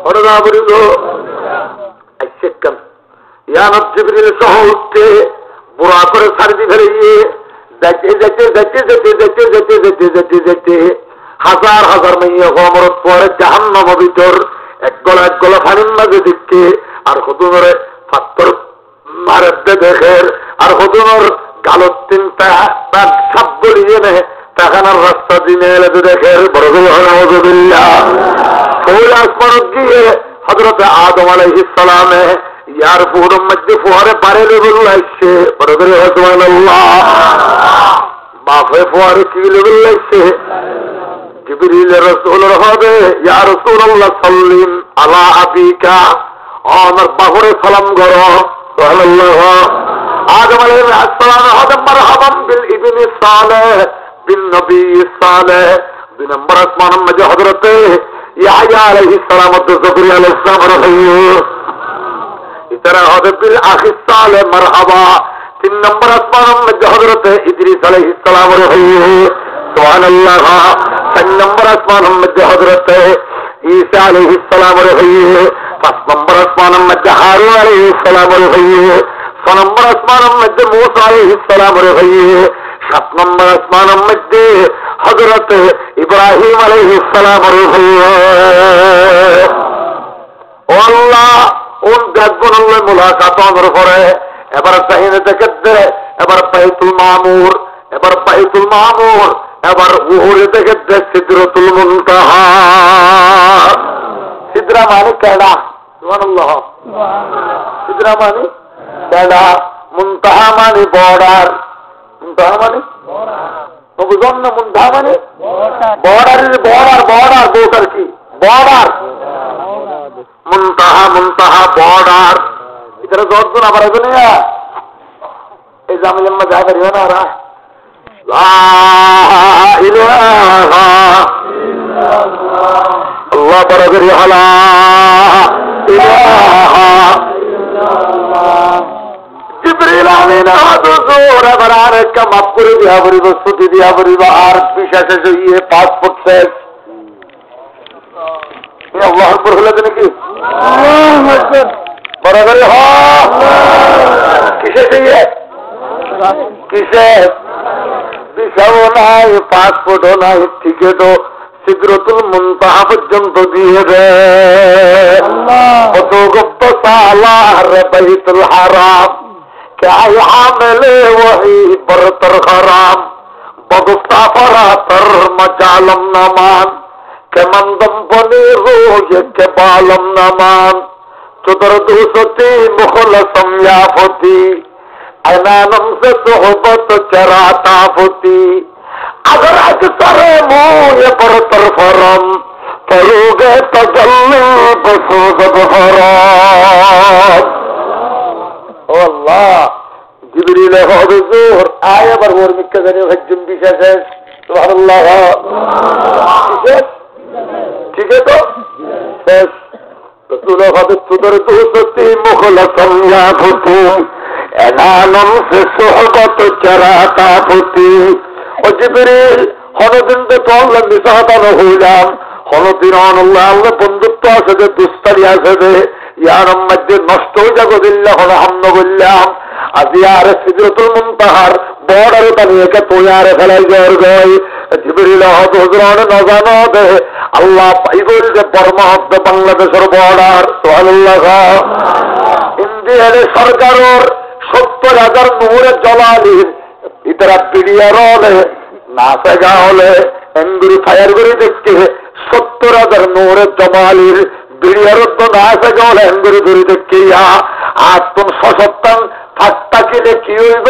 ওর দাবরিব আইসেকম ইয়া নব জিবরিল সহতে বুড়া করে সারদি ফেলিয়ে যেতে হাজার হাজার মেয়ে অমরত পরে জাহান্নাম ভিতর এক গলা ফানির মাঝে দিচ্ছে আর হুজুরে পাত্তর মারতে দেখের আর হুজুর গালত চিন্তা তার সব বলিয়ে নে তাখানার রাস্তা দিনে এলে দেখের বড় হজুবিল্লাহ ফুল আসমান গিয়ে হযরত আদম আলাইহিস সালামে ইয়ার ফুলের মধ্যে ফুয়ারে পারে লেবুল আসছে বড় করে সুবহানাল্লাহ বাফে ফুয়ারে কি লেবুল আসছে জিবরিল রাসূলের হবে ইয়া রাসূলুল্লাহ সাল্লিম আলা আবিকা আমার বাহরে সালাম করো সুবহানাল্লাহ আদম আলাইহিস সালাম হবে মারহাবান বিল ইবনে সালেহ বিন নবী সালেহ দুই নম্বর আসমান মধ্যে হযরত ইয়াহইয়া আলাইহিস সালাম ও যাকরিয়া আলাইহিস সালাম রহিম ইতারা হবে বিল আখিস সালেহ মারহাবা তিন নম্বর আসমান মধ্যে হযরত ইদ্রিস আলাইহিস সালাম রহিম সুবহানাল্লাহ চার নম্বর আসমান মধ্যে হযরত ঈসা আলাইহিস সালাম রহিম পাঁচ নম্বর আসমান মধ্যে হারুন আলাইহিস সালাম রহিম ছয় নম্বর আসমান মধ্যে মূসা আলাইহিস সালাম রহিম সাত নম্বর আসমান মধ্যে হযরত ইব্রাহিম আলাইহিস সালাম রহিম ও আল্লাহ উন গাজবুল্লাহ মুলাকাত আমার পরে এবার চাহিদা দেখতে এবার বাইতুল মামুর এবার উহুরে দেখতে সিদরাতুল মুনতাহা সিদরা মানে কেডা সুবহানাল্লাহ সিদরা মানে কেডা মুনতাহা মানে বর্ডার মুনতাহা মানে বুঝুন না মুনতাহা মানে বর্ডার কি বর্ডার মুনতাহা বর্ডার এটা যতজন আবার এখানে এই জামিয়াম্মা যা করিও না রা লা ইলাহা ইল্লাল্লাহ আল্লাহ বড় লা ইলাহা ইল্লাল্লাহ জিবরিল আমিন হুজুর এবার আর একটা মাফ করে দিয়া বলিব ছুটি দিয়া বলিব আর বিশেষে যে পাসপোর্ট শেষ আল্লাহ আকবার হলো নাকি আল্লাহু আকবার বড় করে হ কিসে দিয়ে কিসে ভিসাও নাই পাসপোর্টও নাই টিকেটও সিদরাতুল মুনতাহা পর্যন্ত দিয়ে দে কত গুপ্ত সালার বাইতুল হারাম क्या हामिले वही बरतर हराम बगुस्ताफरा तर मजालम नमान के मंदम बने रोय के बालम नमान चुदर दूसती मुखलसम याफती अनानम से सोहबत चराता फुती अगर अक्सर मुँह बरतर फरम करोगे तजल्ली बसोजब हराम ও আল্লাহ জিবরিল হুজুর আয় আবার ওর মিক্কা জানি হজ্জুম বিশেষ সুবহানাল্লাহ ঠিক আছে তো শেষ রাসূল হবে সুদর দুসতি মুখলসম ইয়াফুতি এনানম সে সোহবত চরাতা ফুতি ও জিবরিল হনদিন তো আল্লাহ মিসাহাতান হইলাম হনদিন আল্লাহ বন্ধুত্ব আছে যে দুস্তারি আছে যে ইয়ার মধ্যে নষ্ট হয়ে যাবো দিল্লাহ হামদ বললাম আজি আর সিদরাতুল মুনতাহার বর্ডারে বানিয়ে তৈয়ারে ফেলাই যাওয়ার গয় জিবরিল হুজুর নজানো দে আল্লাহ পাইগল যে পরমাহদ্দ বাংলাদেশের বর্ডার সুবহানাল্লাহ ইন্ডিয়ার সরকারের 70,000 নূরে জলালির ইতরা পিডিয়ার হলে নাসে গাওলে এঙ্গুরি ফায়ার করে দেখতে 70,000 নূরে জমালির বিড়িয়ারত না আছে গেল এঙ্গুরি ধরে দেখিয়া আর তুমি সশক্তান ঠাট্টা কিনে কি হইব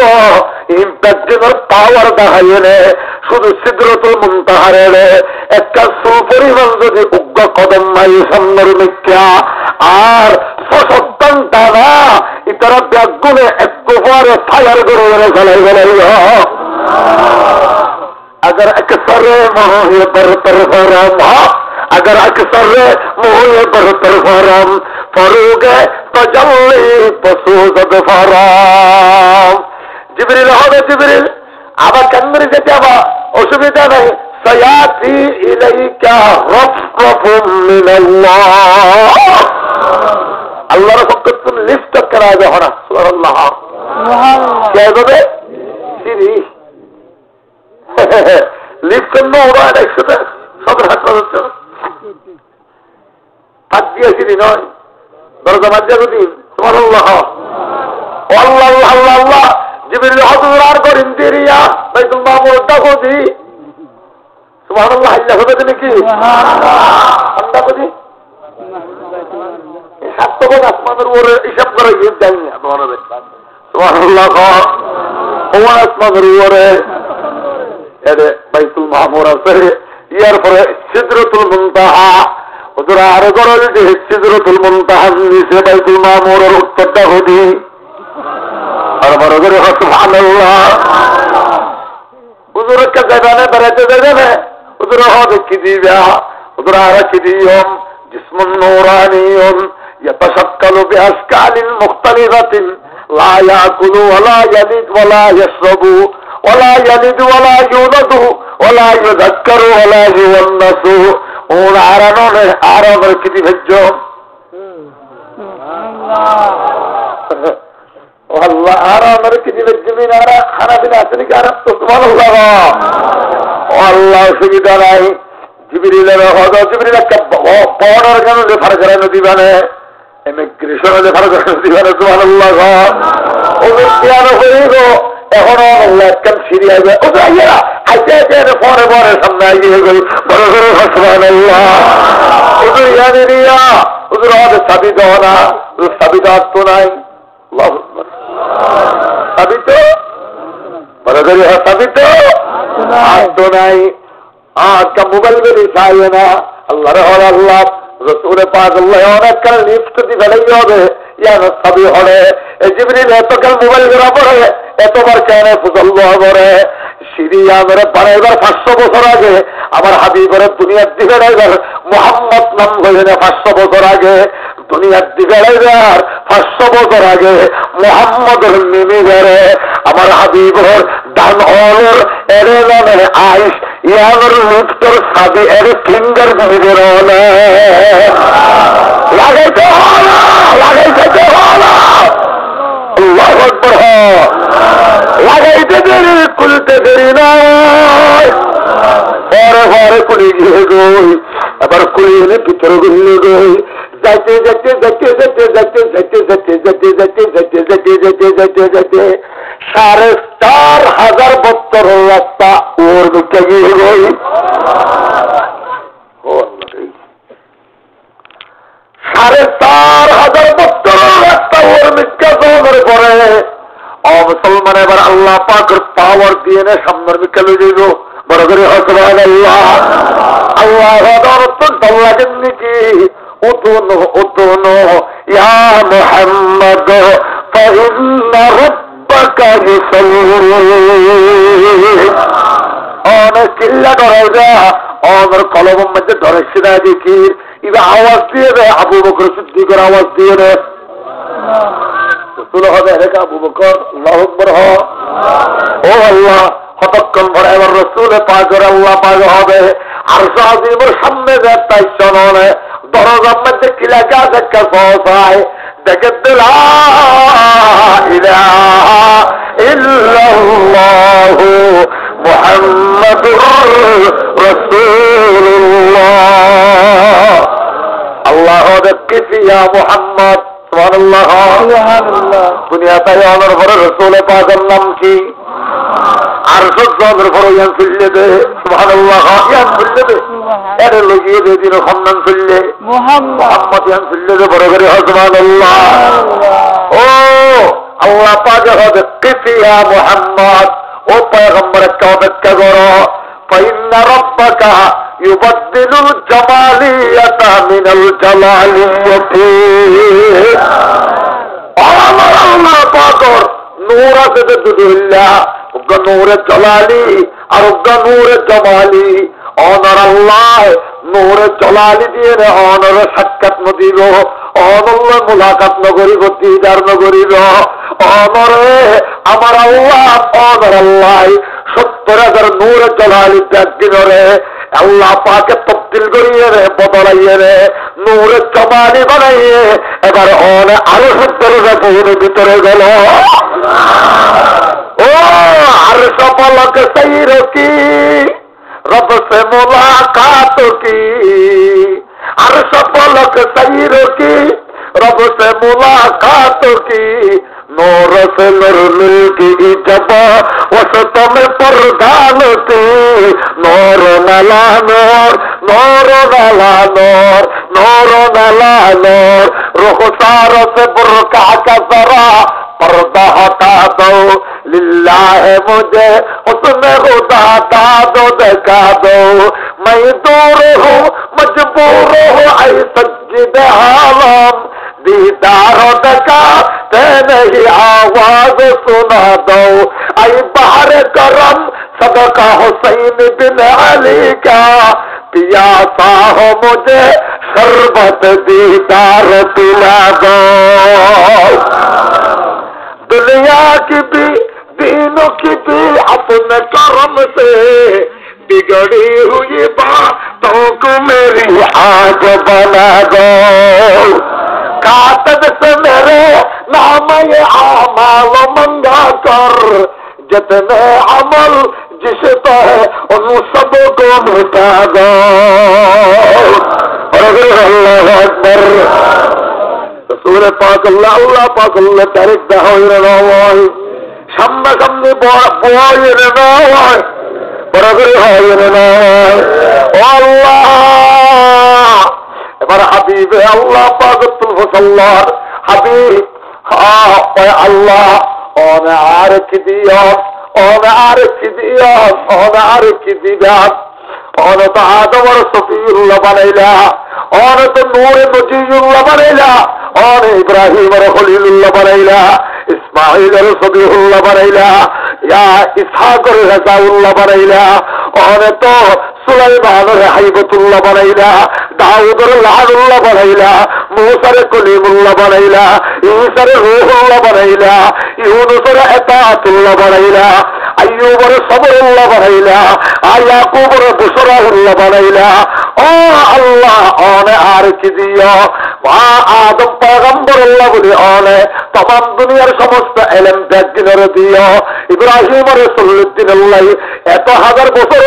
ইম্প্যাক্টের পাওয়ার দেখাইলে শুধু সিদরাতুল মুনতাহারে একটা সুপরিমাণ যদি উগ্র কদম মাই সামনের মিথ্যা আর সশক্তান টানা ইতারা ব্যাগুনে पर फायर करो चलाई बनाइयो अगर अक्सर मोह पर फरम अगर अक्सर मोह पर फरम फरूग तजल्ली पसूजत फराम जिब्रील হবে जिब्रील আবার কেন্দ্রে যেতে আবার অসুবিধা নাই সায়াতি ইলাইকা রাফরাফুম মিনাল্লাহ আল্লাহর পক্ষ থেকে লিফট করা হবে না সুবহানাল্লাহ সুবহানাল্লাহ কি হবে সিরি লিফট নো ওরা একসাথে সদর হাত হচ্ছে হাত দিয়ে সিরি নয় দরজা মাঝে দিন সুবহানাল্লাহ আল্লাহ আল্লাহ আল্লাহ জিবরিল হুজুর আর করেন দিরিয়া বাইতুল মামুর তাকুদি সুবহানাল্লাহ আল্লাহ হবে নাকি সুবহানাল্লাহ আল্লাহ কদি সাতটা আসমানের উপরে হিসাব করে গিয়ে যাই না তোমাদের সুবহানাল্লাহ ও আসমানের উপরে এরে বাইতুল মামুর আছে ইয়ার পরে সিদরাতুল মুনতাহা হুজুর আর করে সিদরাতুল মুনতাহা নিচে বাইতুল মামুরের উত্তরটা হদি আর বড় করে সুবহানাল্লাহ হুজুরের কাছে জানে বেড়াতে যাবে হুজুর হবে কি দিবা হুজুর আর কি দিয়ম জিসমুন নূরানিয়ুন ইয়াতাশাক্কালু বিআশকালিন মুখতালিফাতিন লা ইয়াকুলু ওয়ালা ইয়ালিদ ওয়ালা ইয়াশরাবু ওয়ালা ইয়ালিদ ওয়ালা ইউলাদু ওয়ালা ইউযাক্কারু ওয়ালা ইউওয়ান্নাসু ওর আরাননে আরামের কি দিবেজ্জ সুবহানাল্লাহ والله আরামের কি দিবে জমিন আর খানা দিন আসেনি কি আরাম তো সুবহানাল্লাহ والله সুবিধা নাই জিবরিলের হযরত জিবরিল একটা বর্ডার কেন রেফার করে দিবানে ইমিগ্রেশন রেফার করে দিবানে সুবহানাল্লাহ ও বিয়ান হইল এখন আল্লাহ কেন সিরিয়া যায় ও যাইরা আইতে যে পরে পরে সামনে আইয়ে গই বড় করে সুবহানাল্লাহ ও ইয়ানিয়া হুজুর হযরত সাবিত হনা সাবিত তো নাই আল্লাহু আকবার সাবিত বরাবর সাবিত তো নাই আজকা মোবাইল में চাইয়ে না আল্লাহ রহমান আল্লাহ রাসূল পাক আল্লাহ অনেক কাল লিফট দি বেলাই হবে ইয়া সাবি হলে জিবরিল এত কাল মোবাইল করা পড়ে এতবার কেন ফুজল্লাহ করে সিরিয়া মেরে বানাইবার 500 বছর আগে আমার হাবিবের দুনিয়ার দিকে রাইবার মুহাম্মদ নাম হইলে 500 বছর আগে দুনিয়ার দিকে রাইবার 500 বছর আগে মুহাম্মদের মিমি ঘরে আমার হাবিবের দান অলর এরে নামে আইস ইয়ার লিফটর সাবি এর ফিঙ্গার দিকে রলে লাগাইতে হলো আল্লাহু আকবার লাগাইতে দেরি খুলতে দেরি নয় পরে পরে খুলে গিয়ে গই আবার খুলে এনে ভিতরে গুলিয়ে গই যাইতে যেতে যেতে যেতে যেতে যেতে যেতে যেতে যেতে যেতে যেতে যেতে যেতে যেতে 4,500 বছর রাস্তা ওর দিকে গিয়ে গই 4,500 বছর রাস্তা ওর মিথ্যা জমে পড়ে মুসলমান এবার আল্লাহ পাকের পাওয়ার দিয়ে নে সামনের মিথ্যা লয়ে যাইব বড় করে সুবহানাল্লাহ আল্লাহ তো লাগেন নাকি উতুনো ইয়া মুহাম্মদ ফাইন্না রাব্বাকা ইউসাল্লি অনেক চিল্লা ধরাই যা আমার কলমের মধ্যে ধরেছি না দেখি এবার আওয়াজ দিয়ে দেয় আবু বকর সিদ্দিকের আওয়াজ দিয়ে দেয় রসুল হবে রেখা আবু বকর আল্লাহু আকবার ও আল্লাহ কতক্ষণ পরে এবার রসুল পাকের আল্লাহ পাক হবে আর সাহাবীর সামনে যে তাই চলনে দরজার মধ্যে কি লেখা দেখা পৌঁছায় দেখে লা ইলাহা ইল্লাল্লাহু মুহাম্মাদুর রাসূলুল্লাহ আল্লাহ দেখি ইয়া মুহাম্মদ সুবহানাল্লাহ সুবহানাল্লাহ দুনিয়াতে আমার বড় রাসূল পাকের নাম কি আর সজ্জাদের বড় ইয়ান চললে দে সুবহানাল্লাহ ইয়ান চললে দে এর লগিয়ে দে দিন সম্মান চললে মুহাম্মদ ইয়ান চললে দে বড় করে সুবহানাল্লাহ ও আল্লাহ পাক হবে কি ইয়া মুহাম্মদ ও পয়গম্বর কাওয়াত করো ফাইন্না রাব্বাকা ইউবাদদিলুল জামালিয়াতা মিনাল জালালিয়াতি আল্লাহ পাকর নূর আছে দুদুল্লাহ, উগ্র নূরে জলালি আর উগ্র নূরে জমালি। অনর আল্লাহ নূরে জলালি দিয়ে অনর সাক্ষাৎ নদীব, অনল্য মুলাকাত নগরী দিদার নগরীব। অনরে আমার আল্লাহ, অনর আল্লাহ 70,000 নূরে জলালি একদিনরে আল্লাহ পাকে তবদিল করিয়ে রে, বদলাইয়ে রে, নূরে জমালি বানাইয়ে এবার অনে আরো 70,000 ভিতরে গেল। ও আর সফলক সৈর কি রব সে মুলাকাত কি, আর সফলক সৈর কি রব সে মুলাকাত কি, नूर से नूर मिल की जब वसत में परदान की, नूर नला नूर, नूर नला नूर, नूर नला नूर, रुखसार से बुरका का जरा पर्दा हटा दो, लिल्लाह मुझे उसने खुदा का दो दिखा दो, मैं दूर हूँ मजबूर हूँ ऐ सज्जिद आलम, दीदार दका नहीं आवाज सुना दो, ऐ बाहर करम सदका हुसैन बिन अली का, पियासा हो मुझे शरबत दीदार पिला दो। दुनिया की भी दीनों की भी अपने कर्म से बिगड़ी हुई बातों को मेरी आग बना दो, कातद से मेरे नाम ये आमाल मंगा कर, जितने अमल जिस पर उन सबको मिटा दो। अल्लाह अकबर। रसूल पाक अल्लाह पाक अल्लाह तारिक दाहर नवाय सामने सामने बोय नवाय बराबर হয় नवाय अल्लाह এবার হাবিবে আল্লাহ পাকুল মুসাল্লার হাবিব আল্লাহ ওনে আর কি দিও, ওনে আর কি দিও, ওনে আর কি দিবা, ওনে তো আদমর সফিউল্লাহ বানাইলা, ওনে তো নূরে নজিউল্লাহ বানাইলা, ওনে ইব্রাহিমের খলিলুল্লাহ বানাইলা, ইসমাঈলের সবিহুল্লাহ বানাইলা, ইয়া ইসহাকের রাজাউল্লাহ বানাইলা, ওনে তো সুলাইমানের হাইবতুল্লাহ বানাইলা, দাউদের লাহুল্লাহ বানাইলা, মুসার কলিমুল্লাহ বানাইলা, ঈসার রূহুল্লাহ বানাইলা, ইউনুসের ইতাআতুল্লাহ বানাইলা, আইয়ুবের সবরুল্লাহ বানাইলা, ইয়াকুবের বুশরাউল্লাহ বানাইলা। ও আল্লাহ ওনে আর কি দিও, আদম পয়গম্বরুল্লাহ বলি ওনে तमाम দুনিয়ার সমস্ত ইলম একদিনের দিও, ইব্রাহিমের সল্লুদ্দিনুল্লাহ এত হাজার বছর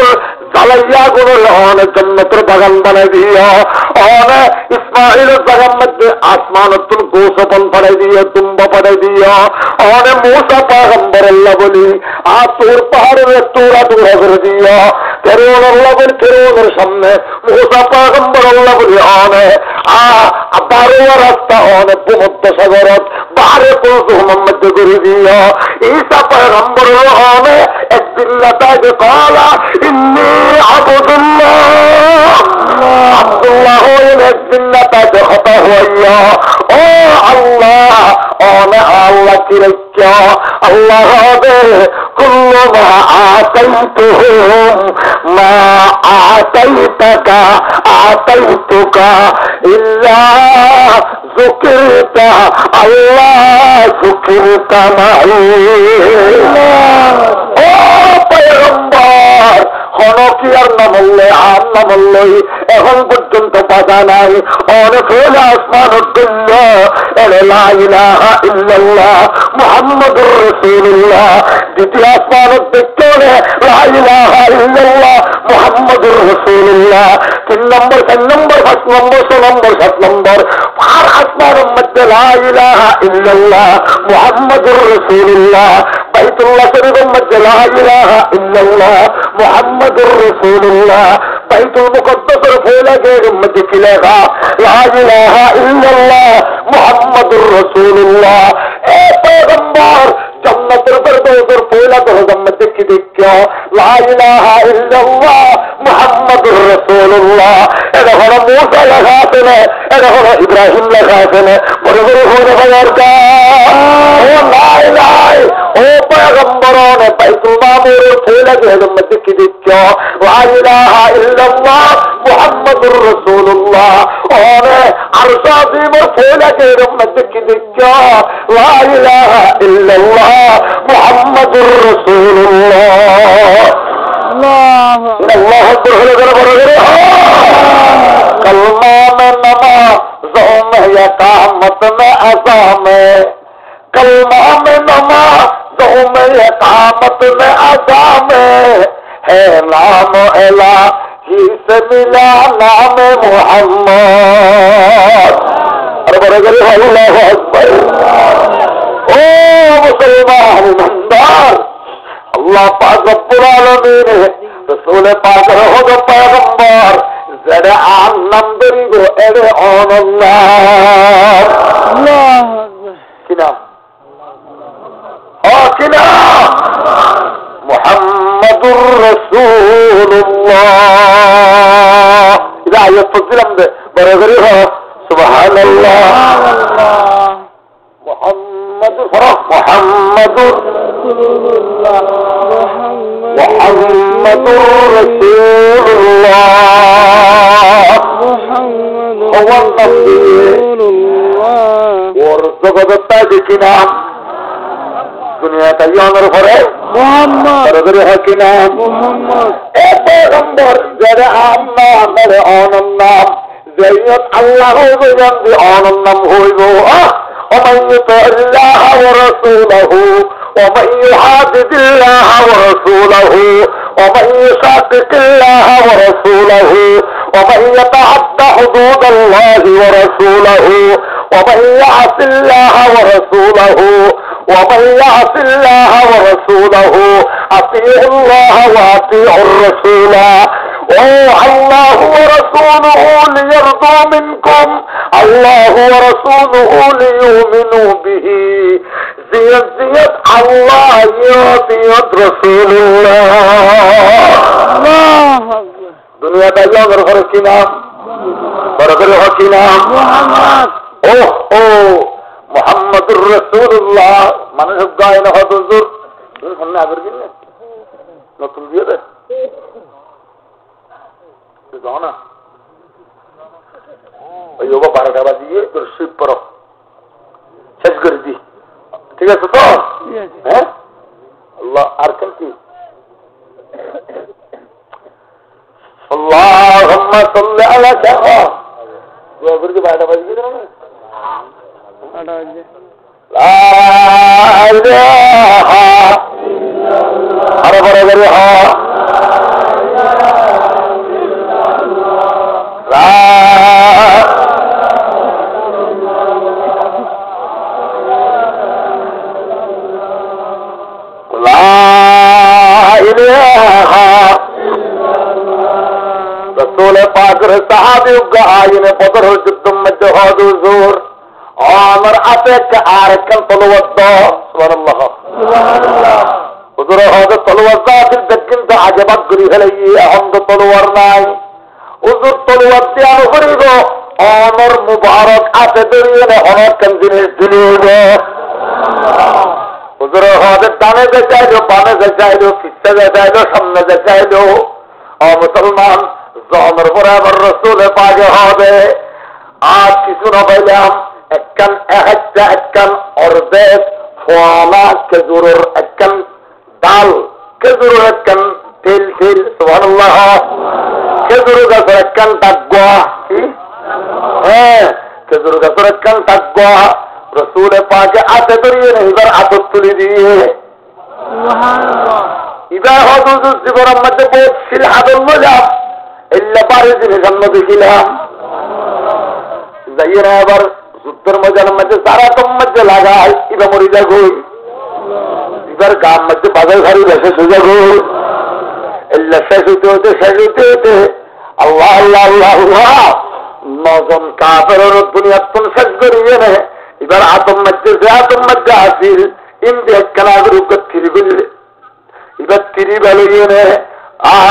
জ্বালাইয়া গুণ অনেক জন্নতের বাগান বানাই দিও, অনেক ইসমাইলের বাগান মধ্যে আসমানতুল গোসপন পাঠাই দিও, তুম্বা পাঠাই দিও, অনেক মূসা পয়গম্বরুল্লাহ বলি আর তোর পাহাড়ের তোরা তোরা করে দিও, ফেরেউনুল্লাহ বলি ফেরেউনের সামনে মূসা পয়গম্বরুল্লাহ বলি অনেক 12 রাস্তা অনেক ভূমধ্য সাগরত বারে কুলুহুম মধ্যে করে দিও, ঈসা পয়গম্বরুল্লাহ অনেক একদিন লাতাকে কলা ইন্নী আবদুল্লাহ, আব্দুল্লাহ হইন একদিন লাতাকে হতা হইয়া। ও আল্লাহ অনে আল্লাহ কি রেখা আল্লাহ হবে কুল্লু মা আতাইতুহুম মা আতাইতাকা আতাইতুকা ইল্লা যুকিরতা আল্লাহ যুকিরতা মাই। ও পয়গম্বর হনকি আর না বললে আর না বললেই এখন পর্যন্ত পাতা নাই, অনেক হলে আসমান উদ্দিল্ল লা ইলাহা ইল্লাল্লাহ মুহাম্মাদুর রাসূলুল্লাহ, দ্বিতীয় আসমান উদ্দিল্ল লা ইলাহা ইল্লাল্লাহ মুহাম্মাদুর রাসূলুল্লাহ, 3 নম্বর 4 নম্বর 5 নম্বর 6 নম্বর 7 নম্বর আর আসমানের মধ্যে লা ইলাহা ইল্লাল্লাহ মুহাম্মাদুর রাসূলুল্লাহ, বাইতুল্লাহ শরীফের মধ্যে লা ইলাহা ইল্লাল্লাহ মুহাম্মাদুর রাসূলুল্লাহ, বাইতুল মুকদ্দাসের ফলকের মধ্যে কি লেখা লা ইলাহা ইল্লাল্লাহ মুহাম্মাদুর রাসূলুল্লাহ। এ পয়গম্বর জান্নাতের ফেরদৌসের ফলকের মধ্যে কি দেখো লা ইলাহা ইল্লাল্লাহ মুহাম্মাদুর রাসূলুল্লাহ। এটা হলো মুসা লেখা আছে না, এটা হলো ইব্রাহিম লেখা আছে না, বড় বড় হয়ে দরকার। ও লা ইলাহা ও মামুর ফেলে গেলেন মধ্যে কি দিচ্ছ লা ইলাহা ইল্লাল্লাহ মুহাম্মাদুর রাসূলুল্লাহ ওরে আরশ আজিম ফেলে গেলেন মধ্যে কি দিচ্ছ লা ইলাহা ইল্লাল্লাহ মুহাম্মাদুর রাসূলুল্লাহ আল্লাহ আল্লাহ আকবার হলে বড় করে कलमा में नमाज़ों में इक़ामत में अज़ा में कलमा में नमाज़ों में इक़ामत में अज़ा में है नाम इलाही से मिला नाम मुहम्मद अरे बड़े गरीब अल्लाह अकबर ओ मुसलमान ईमानदार अल्लाह पाक रब्बुल आलमीन रसूल पाक रहो पैगंबर जरा आम नाम दरी गो एरे ऑन अल्लाह किना किना मुहम्मदुर रसूलुल्लाह इधर आइए फजिलम दे बराबरी हो सुभान अल्लाह मुहम्मदुर रसूलुल्लाह मुहम्मदुर रसूलुल्लाह هو النبي ورزق التاج كنام दुनिया का यानर फरे मोहम्मद बरदर है कि नाम मोहम्मद ए पैगंबर जरा आम्मा मेरे आनम नाम जयत अल्लाह हो गई आनम नाम होइबो ومن يطع الله ورسوله ومن يحادد الله ورسوله ومن يشاقق الله ورسوله ومن يتعد حدود الله ورسوله ومن يعص الله ورسوله ومن يعص الله ورسوله أطيعوا الله وأطيعوا الرسول الله ورسوله ليرضوا منكم الله ورسوله ليؤمنوا به زيد الله يطيع رسول الله दुनिया का यानर फरे की नाम बरदर है कि नाम मोहम्मद ओ मुहम्मदुर रसूलुल्लाह মানুষ গায় না হুজুর তুমি সামনে আগের দিন নতুন দিয়ে দে তো যাও না ওই ওবা 12টা বাজিয়ে তোর শিব পড়ো শেষ করে দি ঠিক আছে তো হ্যাঁ আল্লাহ আর কি اللهم صل على سيدنا গোবর কি 12টা বাজিয়ে দাও না 8টা বাজে لا إله إلا الله أرى برغرها لا إله رسول पाक صحابي का आयने पदर हो जुद्दम में जहाद हुजूर عمر أتك عاركن طلوة سبحان الله حضور هذا طلوة ذات الدكين ذا عجبت قريه لي أهم طلوة ناي حضور طلوة ديان قريبه عمر مبارك أتدرين عمر كنزين الدنيا حضور هذا تانه جايدو بانه جايدو فيسة جايدو سمنه جايدو مسلمان عمر برابر رسول پاک هذا آج کسی نہ بھائیام اکن احجہ اکن عربیت فوانا کزرور اکن دال کزرور اکن تیل سبحان اللہ کزرور کزر اکن تقوی کزرور کزر اکن تقوی رسول پاک آتے دریئے نہیں بر آتت تلی دیئے سبحان اللہ ادھا حدود الزبر امت بہت سلحد المجاب اللہ پارد نظمت خلام زیرہ بر उत्तर मजल मध्य सारा तुम मध्य लगा इधर मोरी जगो इधर काम मध्य बादल सारी लसे सुजगो लसे सुते होते अल्लाह अल्लाह अल्लाह अल्लाह नौजम काफिर और दुनिया तुम सच करिए ने इधर आतम मध्य हासिल इन देख कलागुरु को तिरगुल इधर तिरी बलिए ने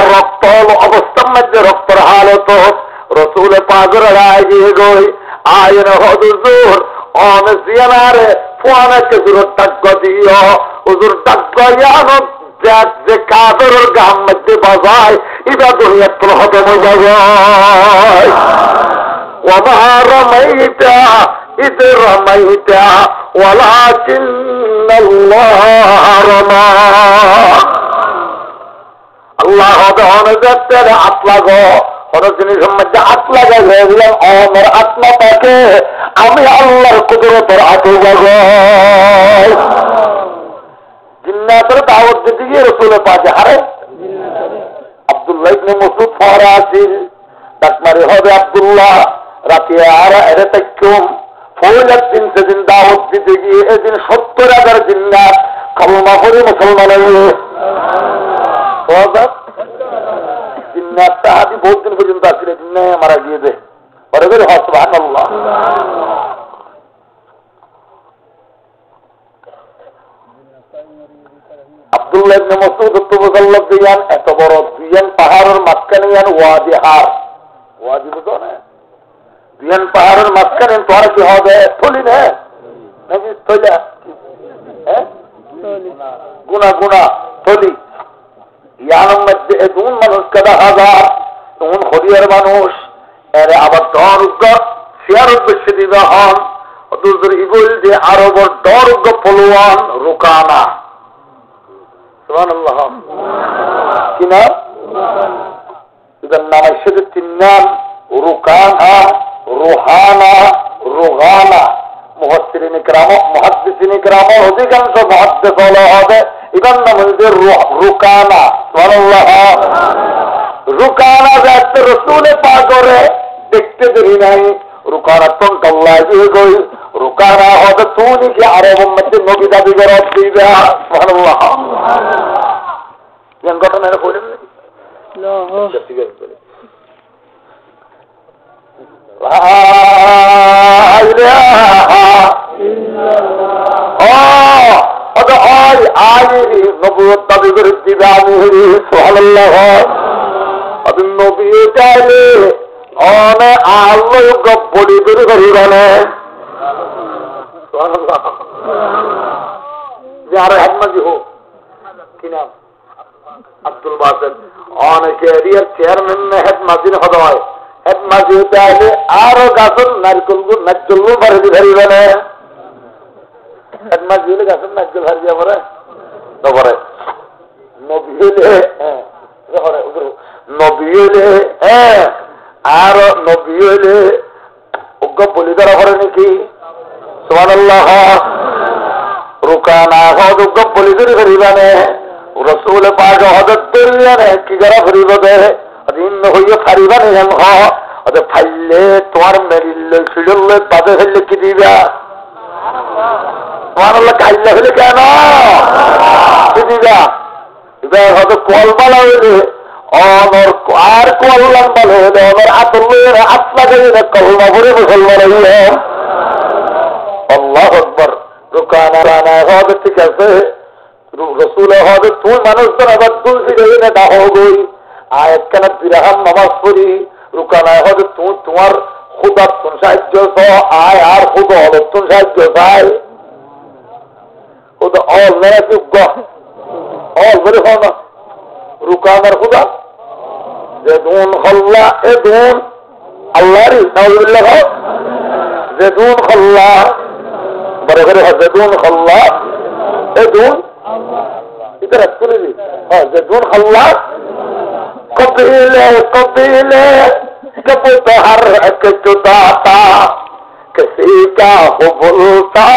रक्तल अवस्था मध्य रक्तर हालत रसूल पाक राजी गई आयन हुजूर ओन जियानारे फुआना के जुर तक दियो हुजूर तक यानो দেখ যে কাফেরের গান মধ্যে বাজায় এটা দুনিয়া তো খতম হয়ে যাবে ওমা রামাইতা ইদ রামাইতা ওয়ালাকিন্নাল্লাহ রামা আল্লাহ হবে অনজাতের হাত লাগো কোন জিনিসের মধ্যে হাত লাগাই হয়ে গেলাম আমার আত্মাটাকে আমি আল্লাহর কুদরতের হাতে যাবো জিন্নাতের দাওয়াত দিতে গিয়ে রসুলের পাশে হারে আব্দুল্লাহ ইবনে মাসউদ ফরাসিল তাকমারি হবে আব্দুল্লাহ রাতে আর এরে তাকুম ফৌলাদ দিন সেদিন দাওয়াত দিতে গিয়ে এদিন 70,000 জিন্নাত কালমা পড়ে মুসলমান হয়ে জিন্নাত সাহাবী বহুত দিন পর্যন্ত আসলে জিন্নে মারা গিয়ে দেয় পরে করে সুবহানাল্লাহ আব্দুল্লাহ ইবনে মাসউদ রাদিয়াল্লাহু দিয়ান এত বড় দুইয়ান পাহাড়ের মাঝখানে ইয়ান ওয়াদি হার ওয়াদি বুঝো না দুইয়ান পাহাড়ের মাঝখানে তোর কি হবে থলি না নাকি থলি হ্যাঁ গুনা গুনা থলি ইয়ানের মধ্যে এমন মানুষ কাদা হাজার এমন হরিয়ার মানুষ এর আবার দরজ্ঞ শেয়ার বেশি দিবা হন অদূর ইগুল যে আরবর দরজ্ঞ ফলোয়ান রুকানা সুবহানাল্লাহ কি নাম এটার নাম এসেছে 3 নাম রুকানা রুহানা রুগানা মুহাদ্দিসিন ইকরাম অধিকাংশ মুহাদ্দিস বলা হবে এটার নাম হচ্ছে রুকানা সুবহানাল্লাহ রুকানা যাতে রসুলে পাগরে দেখতে দেরি নাই রুকানা তন্তাল্লাহ দিয়ে গই রুকানা হবে তুমি কি আরবের মধ্যে নবী দাবি করে দিবা সুবহানাল্লাহ কোন ঘটনা এটা কইলেন নাকি ঠিক আছে লা ইলাহা ইল্লাল্লাহ ওটা আই আই নবুয়ত দাবি করে দিবা মুহরি সুবহানাল্লাহ আদ নবী চাইলে অনে আল্লাহ গব্বড়ি করে করিবানে সুবহানাল্লাহ যার হেদমাজি হো কি নাম আব্দুল বাসেদ অনেকে এরিয়ার চেয়ারম্যান হেদমাজি হয় হেদমাজি চাইলে আরো গাছন নারকেল নাচল বাড়ি ধরিবানে হেদমাজি হলে গাছন নাচল হারিয়ে পরে তারপরে নবী হলে নবী হলে হ্যাঁ আর নবী হলে অজ্ঞ বলি ধরা করে নাকি সুবহানাল্লাহ রুকানা হদ অজ্ঞ বলি ধরে ফেরিবানে রসুল পাক হদত দিলেনে কি করা ফেরিব দে দিন হইয়া ফারিবানে হেম হ ওদের ফাইলে তোমার মেরিলে ফিরলে বাদে ফেললে কি দিবা সুবহানাল্লাহ খাইলে হলে কেন কি দিবা এবার হয়তো কলবালা হইলে অনর আর কল্যাণ বলে অনর আতলের আত্মাকে কলমা করে মুসলমান হইলে আল্লাহু আকবার রুকানা রানা হবে ঠিক আছে রসুল হবে তুই মানুষ তো আবার তুলসি গই না দাহ গই আয়াত কেন বিরাহাম নামাজ পড়ি রুকানা হবে তুই তোমার খুদা তুন সাহায্য আয় আর খুদা হবে তুন সাহায্য চাই খুদা অল মেরা যোগ্য অল বলে হও না রুকানার খুদা জেদুন খল্লা এদুন আল্লাহরি নাউজুবিল্লাহ জেদুন খল্লা বড় করে জেদুন খল্লা এদুন এটা রাখতে নেই হ্যাঁ জেদুন খল্লা কবিলে কবিলে কব হর এক জুদাতা কিসি কা হুবুলতা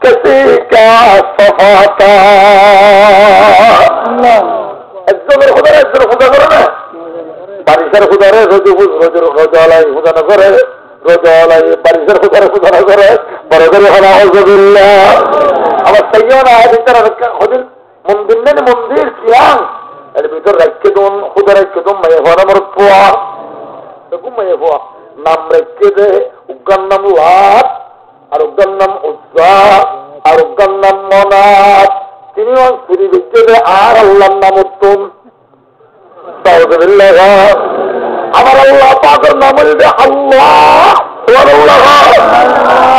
কিসি কা সফাতা আল্লাহ একজনের খুদা একজনের খুদা করে না বারিশের খুদারে রোজালাই খুদা না করে রোজালাই বারিশের খুদারে খুদা না করে বড় করে হলা আউযুবিল্লাহ আবার সাইয়্যনা ভিতরে খুদিন মন্দির নেন মন্দির কিয়াং এর ভিতর রাখকে দন খুদা রাখকে দন মায়ে হওয়া আমার পোয়া দেখুন মায়ে হওয়া নাম রাখকে দে উগ্গার নাম লাত আর উগ্গার নাম উজ্জা আর উগ্গার নাম মনাত তিনি ফিরি দিচ্ছে যে আর আল্লাহর নাম উত্তম আমার আল্লাহ পাকের নাম হইবে আল্লাহ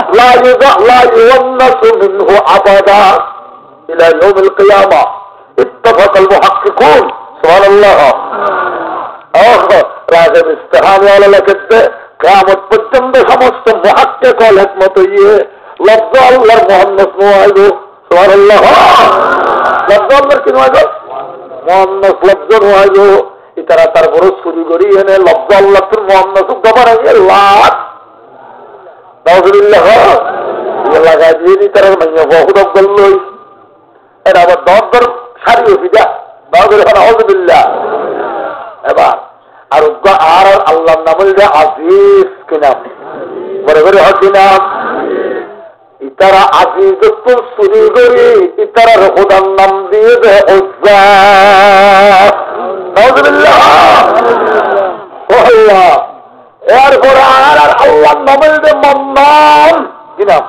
লা ইউওয়ান্নাসু মিনহু আবাদা ইলা ইয়াউমিল কিয়ামা নাফাকাল মুহাক্কিকুন সুবহানাল্লাহ। রাজব ইস্তেহামওয়ালা ক্ষেত্রে কিয়ামত পর্যন্ত সমস্ত মুহাক্কিক ওয়াল হিকমত ইয়ে লফজ আল্লাহর মুহান্নাস নওয়াইব সুবহানাল্লাহ। লফজ আল্লাহর কি নওয়াইব? মুহান্নাস লফজ নওয়াইব। ইতারা তারপর চুরি করি এনে লফজ আল্লাহর মুহান্নাস গবর আল্লাহ নাউযুবিল্লাহ লাগাই দিয়ে ইতারা মাইয়া বহুত গল্লই এরা আবার দর সারিয়ে ফিদা নাউযুবিল্লাহ নাউযুবিল্লাহ। এবার আর আর আল্লাহর নাম হল আজিজ কিনাম বড় করে হয় কিনাম। ইতারা আজিজ চুরি করি ইতারার খোদার নাম দিয়ে দেয় উজ্জা নাউযুবিল্লাহ। এরপরে আর আল্লাহর নাম হল মন্নান কিনাম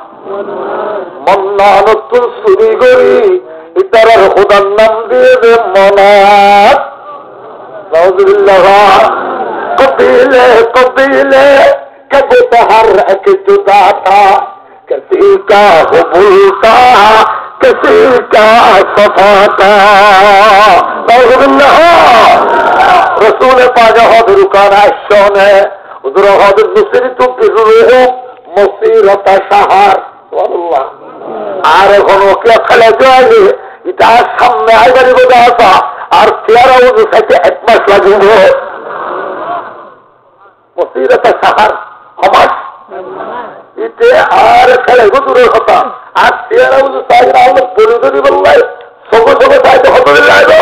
মন্নান চুরি করি ইতারার খোদার নাম দিয়ে দেয় মনাত নাউযুবিল্লাহ। কবিলে কবিলে কবে তহর এক জুদা থা কিসি কা হুবুলতা কিসি কা সফাতা নাউযুবিল্লাহ। রাসূল পাক হদ রুকানা শোনে হুজুর হদ মুসরিতু বিরুহ মুসিরাতা শাহর সুবহানাল্লাহ। আর এখন ওকে খেলা যায় এটা সামনে আইবারি বোঝা আসা আর চেয়ারা উজু খাইতে 1 মাস লাগিব মুসিরাতা শাহর সমাজ ইতে আর খেলে দূরের কথা আর চেয়ারা উজু চাই না হলে পরিদরি বললাই সঙ্গে সঙ্গে চাইতে হতে লাগবে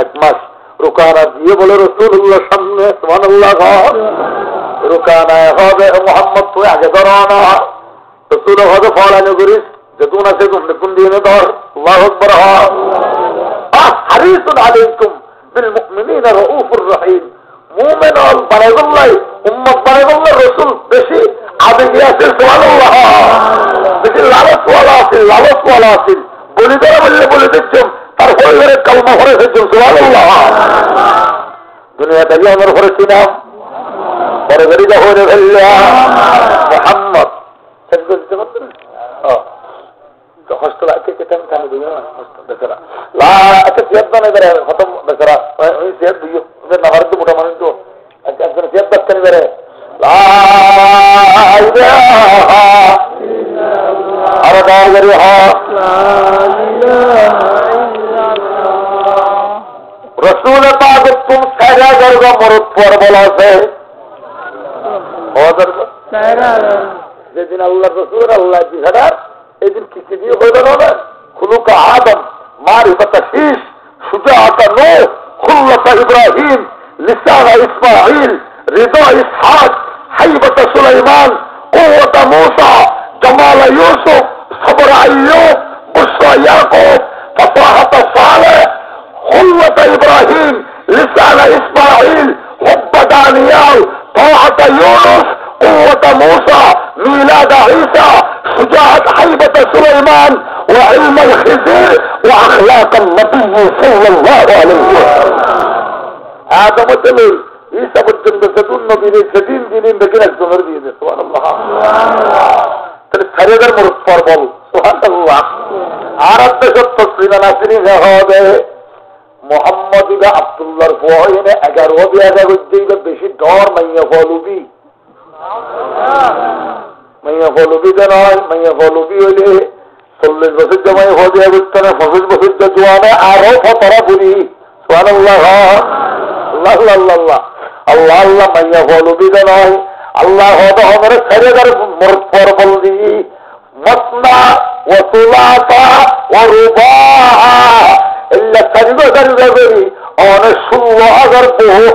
1 মাস। রুকানা দিয়ে বলে রাসূলুল্লাহ সামনে সুবহানাল্লাহ। রুকানায় হবে মোহাম্মদ তুই আগে ধরো না রাসূল হবে ফলানো করিস যেতুন আছে তুমি কোন দিয়ে ধর আল্লাহু আকবার। হারিসুন আলাইকুম বিল মুমিনিনা রাউফুর রহিম। মুমিন হল বানাইবল্লাই উম্মত বানাইবল্লাই রাসূল বেশি আবেগী আছে সুবহানাল্লাহ বেশি লালচওয়ালা আছে বলি ধরে বললে বলে দিচ্ছেন তার পরিবারে কালমা করে দিচ্ছেন সুবহানাল্লাহ। দুনিয়াটা আমার করে চিনাম পরে গরিবা হয়ে ফেললা মুহাম্মদ হস্টেল আছে কেটেন কানে দিও না হস্টেল বেচারা লা আচ্ছা সিয়াদ বানাই বেরে খতম বেচারা ওই সিয়াদ দিও ওদের নাহার তো মোটা মানুষ তো একজন সিয়াদ বাচ্চানি বেরে লা ইলাহা ইল্লাল্লাহ আর দাঁড়িয়ে হ লা ইলাহা ইল্লাল্লাহ। রাসূল পাক তুম সারা দরগা মরদ পর বলা আছে ওদের সারা যেদিন আল্লাহর রাসূল আল্লাহ জিহাদার এদিন কিছু দিয়ে হইল না খুলুকা আদম মারিফাতা শীষ সুজাআতা নূহ খুল্লাতা ইব্রাহিম লিসানা ইসমাঈল রিদা ইসহাক হাইবাতা সুলাইমান কুওয়াতা মূসা জামালা ইউসুফ সবর আইয়ুব বুশরা ইয়াকুব ফাতাহাতা সালেহ খুল্লাতা ইব্রাহিম লিসানা ইসমাঈল হুব্বা দানিয়াল তাআতা ইউনুস কুওয়াতা মূসা মিলাদ ঈসা شجاعة حيبة سليمان وعلم الخزير وأخلاق النبي صلى الله عليه وسلم. هذا مثل عيسى بالجنة سدون نبي سدين دينين بكين الزمر دينه سبحان الله. تلسخريدر مرسفر بول سبحان الله. عرب بشر تصرين ناسرين هذا محمد إذا عبد الله رفوعين اگر وہ بھی اگر وجہ بشی دور من يقولوا بي من يقولوا بي دنائي من يقولوا بي وليه 40 বছর জমাই হয়ে যায় উত্তরে 25 বছর জোয়ানে আরো ফতরা বুড়ি সুবহানাল্লাহ আল্লাহ আল্লাহ আল্লাহ আল্লাহ মাইয়া বলু বিদে নয় আল্লাহ হদ হমরে ছেড়ে দার মরপর বলদি মসনা ওয়া সুলাতা ওয়া রুবা ইল্লা সাজদা সাজদা করি অনেক 16,000 বহু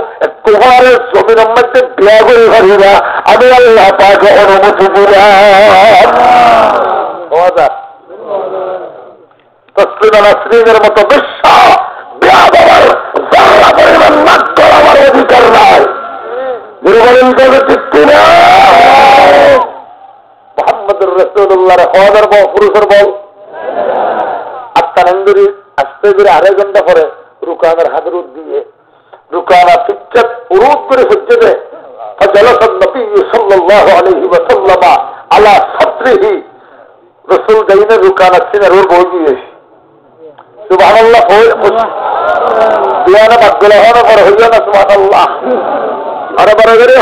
তোমারের জমিনের মধ্যে বিয়া করে করিবা আমি আল্লাহ পাকে অনুমতি দিলাম ওয়াদা তসলিমা নাসরিনের মতো বিশ্বাস বিয়া দেওয়ার যারা পরিমাণ নাক করার অধিকার নাই বলেন তবে ঠিক না মুহাম্মদুর রাসূলুল্লাহর হওয়ার বল পুরুষের বল আত্মানন্দরি আস্তে করে আড়াই ঘন্টা পরে রুকানার হাতের দিয়ে রুকানা পিচ্ছাত উরুদ করে সজ্জে فجلس النبي صلى الله عليه وسلم على صدره رسول دين ركانة سنة روح بوجيه سبحان সুবহানাল্লাহ দিয়ানা বাদগুলো হওয়ার পর হইল না সুবহানাল্লাহ আরে বড় করে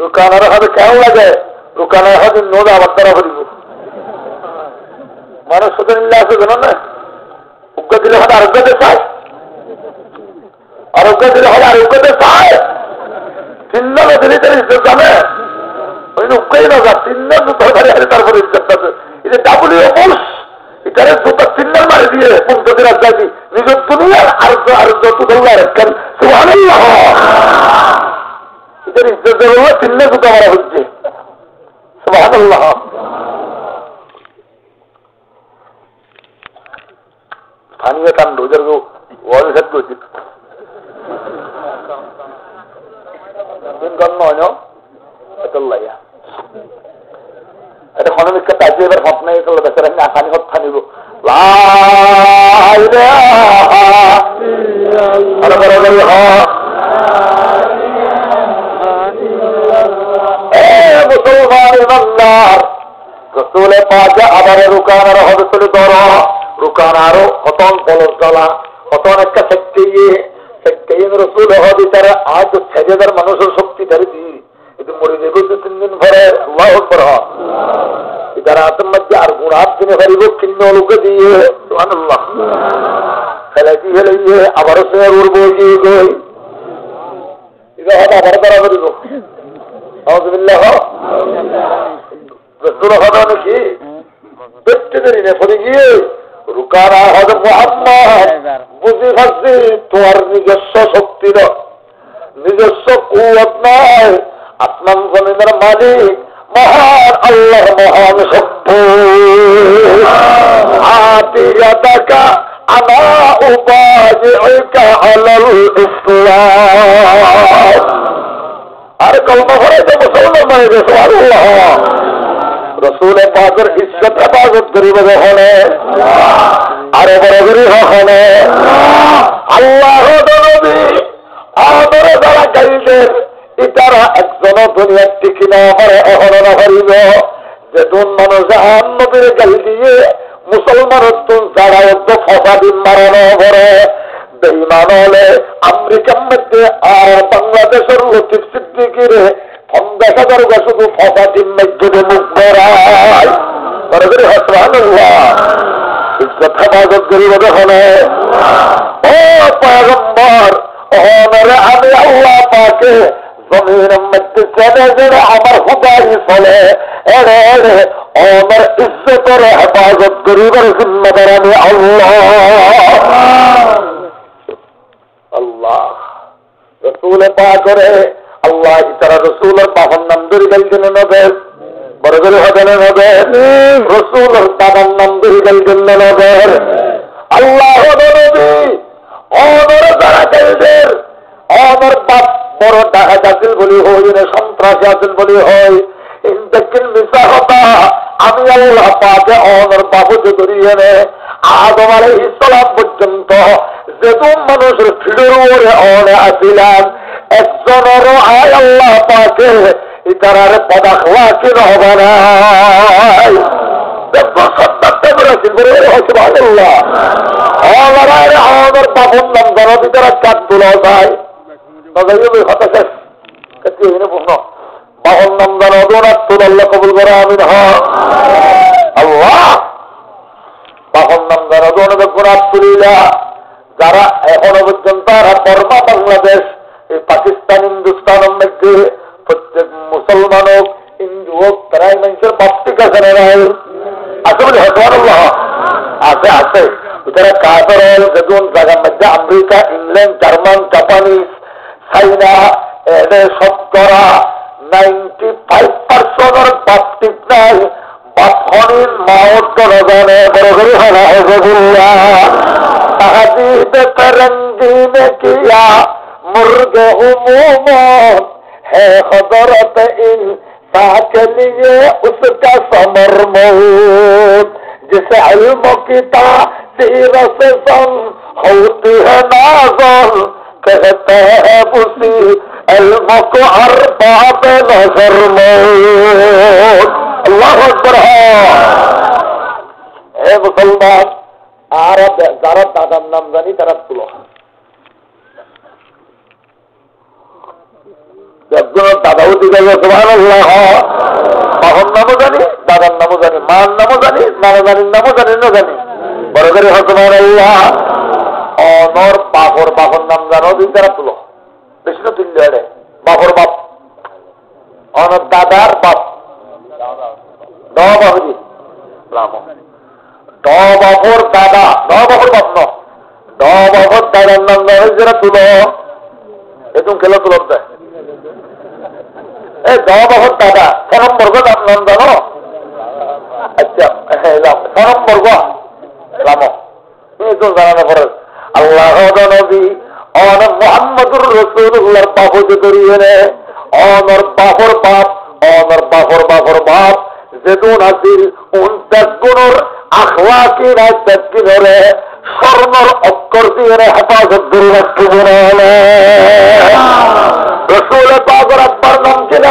রুকানার হাতে কেমন লাগে রুকানার হাতে নোদা আবার তারা করিব মানুষ সাথে মিলে আছে জানো না উগ্র দিলে হলে আরোগ্যতে চায় আরোগ্য দিলে হলে আরোগ্যতে চায় চিহ্ন দিলে তার ইজ্জত জানে ওই উগ্রই না যা চিহ্ন জুতো ধরে আছে তারপরে ইজ্জত আছে এটা ডাবলিও পুষ এটারে জুতো চিহ্ন মারি দিয়ে পঞ্চদের রাজ্যাদি নিজের দুনিয়ার আরোগ্য তুলে রাখেন সুবহানাল্লাহ এটার ইজ্জত দেওয়া চিহ্ন জুতো মারা হচ্ছে সুবহানাল্লাহ স্থানীয় কাণ্ড যার ওয়াজের উচিত এটা খনমিকা তাই এবার ভাবনাই চলে বেচারা আসানি হত্যা নিব মুসলমান ইমানদার রসুলে পাঁচা আবার রুকানার হবে চলে ধর রুকানারও হতন পলস জ্বালা হতন একটা সেক্টে রসুল হবে তারা আজ 6,000 মানুষের শক্তি তারা দিয়ে কিন্তু মরে যাবে 2-3 দিন পরে আল্লাহ আকবার যারা আতম মধ্যে আর গুণার দিনে পারিব কিন্ন লোকে দিয়ে সুবহানাল্লাহ ফেলাইতে ফেলাইয়ে আবারও সে উড়বো গিয়ে গই এটা হয়তো আবার তারা করিব আউযুবিল্লাহ রসুল হতো নাকি দেখতে দেরি না পড়ে গিয়ে রুকানা হযরত মুহাম্মদ বুঝি ভাবছি তোমার নিজস্ব শক্তির নিজস্ব কুওয়াত নাই আসমান জমিনের মালিক মহান আল্লাহ মহান শক্তি আতিয়াতাকা আনা উবাইউকা আলাল ইসলাম আর কলমা পড়ে তো মুসলমান হয়ে গেছে সুবহানাল্লাহ রসুলের পাকের ইজ্জত হেফাজত করিব যখন আরো বড় করি হনে আল্লাহ নবী আমাদের যারা গাইলেন ইতারা একজনও দুনিয়ার টিকি না পারে এখনো না পারিব যেতুন মানুষ জাহান নবীর গাল দিয়ে মুসলমানের তুন যারা একটু ফসা দিন মারানো পরে বেঈমান হলে আমেরিকার মধ্যে আর বাংলাদেশের লতিফ সিদ্দিকীরে 50,000 শুধু ফসা দিন মধ্যে মুখ ভরায় সুবহানাল্লাহ ইজ্জত হেফাজত করিব যখন ও পয়গম্বর ওনারে আমি আল্লাহ পাকে জমিনের মধ্যে ছেড়ে ছেড়ে আমার হুদাই চলে এড়ে এড়ে ওনার ইজ্জতের হেফাজত করিবার জিম্মাদার আমি আল্লাহ আল্লাহ রসুলে পাকরে আল্লাহ তারা রসুলের বাবার নাম ধরে গেলছেন নদের বড় করে হবেন নদের রসুলের বাবার নাম ধরে গেলছেন নদের আল্লাহ নবী অনর যারা গেলদের অনর বাপ বড় টাকা জাতিল বলি হয় না সন্ত্রাসী আছেন বলি হয় ইন্তেকিল মিশা হতা আমি আল্লাহ পাকে অনর বাবু ধরিয়ে নে আদম আলাইহিস সালাম পর্যন্ত যেতুম মানুষের ফিডের উপরে অনে আসিলাম একজনেরও আয় আল্লাহ পাকে ইতারারে পদাখলা কিন হবে না আমাদের বাবুর নাম জানো ভিতরে চাঁদ তোলা যায় বাবুর নাম জানো আল্লাহ কবুল করে আমিন আল্লাহ বাবুর নাম জানো গুণাতুলিয়া যারা এখনো পর্যন্ত বর্মা বাংলাদেশ এই পাকিস্তান হিন্দুস্তানের মধ্যে প্রত্যেক মুসলমান হোক হিন্দু হোক তারাই মানুষের বাপ্তিক আছে আছে বলে সুবহানাল্লাহ আছে আছে এটারা কাফের যেমন জায়গার মধ্যে আমেরিকা ইংল্যান্ড জার্মান জাপানিজ চাইনা এদের শতকরা 95% বাপ্তিক নাই বাপনির মাওত রজানে বড় করে হানা হজুল্লাহ তাহাদিদ করঙ্গিনে কিয়া মুর্গে উমুমত है हजरत इंसा के लिए उसका समर मौत जिसे इल्म की तासीर से सन होती है नाज़न कहते हैं उसी इल्म को अरबाब नजर मौत अल्लाह अकबर है मुसलमान আর যারা দাদার নাম জানি তারা তুলো। একজনের দাদাও দিকে সুবহানাল্লাহ, বাবার নামও জানি, দাদার নামও জানি, মার নামও জানি, নানা জানির নামও জানি, না জানি, বড় করে সুবহানাল্লাহ। অনর বাপর নাম জানো দিন তারা তুলো, বেশি না তুললে আরে বাপর বাপ, অনর দাদার বাপ, বাবুজি বাপর দাদা, বাপর বাপ ন বাপর দাদার নাম জানো যারা তুলো, এরকম খেলা তুলো দেয়। এই বাপর দাদা সরম বর্গ নাম জানো? আচ্ছা সরম বর্গ রাম, তুমি তো জানানো পরে আল্লাহ নবী অন মুহাম্মদুর রাসূলুল্লাহর বাপকে করিয়ে রে, অনর বাপর বাপ, অনর বাপর বাপ যেদুন আসিল 49 গুণর আখলাকি রাজকি ধরে স্বর্ণর অক্ষর দিয়ে হেফাজত করে রাখতে বলে। রসুল পাকের আব্বার নাম ছিল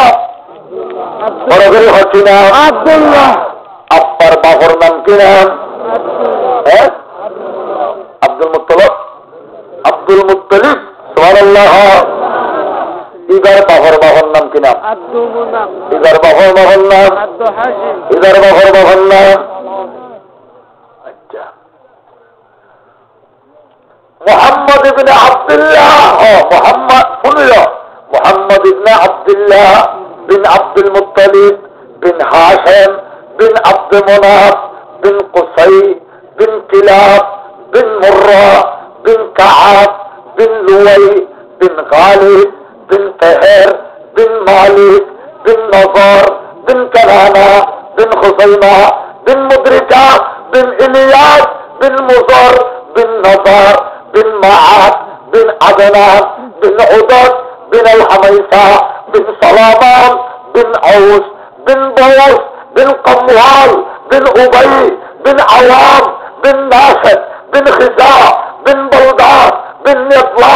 বড় করে হচ্ছে না আব্দুল্লাহ, আব্বার বাপর নাম কি নাম? হ্যাঁ আব্দুল মুত্তালিব, আব্দুল মুত্তালিব সুবহানাল্লাহ। ইদার বাপর নাম কি নাম? ইদার বাপর নাম, ইদার বাপর নাম মুহাম্মদ ইবনে আব্দুল্লাহ, মুহাম্মদ শুনল, মুহাম্মদ ইবনে আব্দুল্লাহ বিন আব্দুল মুত্তালিব বিন হাশিম বিন আব্দ মুনাফ বিন কুসাই বিন কিলাব বিন মুররা বিন কাআব বিন লুয়াই বিন গালিব বিন তাহের বিন মালিক বিন নজর বিন কানানা বিন খুসাইমা বিন মুদরিকা বিন ইলিয়াস বিন মুজর বিন নজর বিন মাআদ বিন আদনান বিন উদদ বিন আল-হামাইসা বিন সালামান বিন আউস বিন বওস বিন কমওয়াল বিন উবাই বিন আওয়াম বিন নাসিদ বিন খিজা বিন বলদাস বিন নিফলা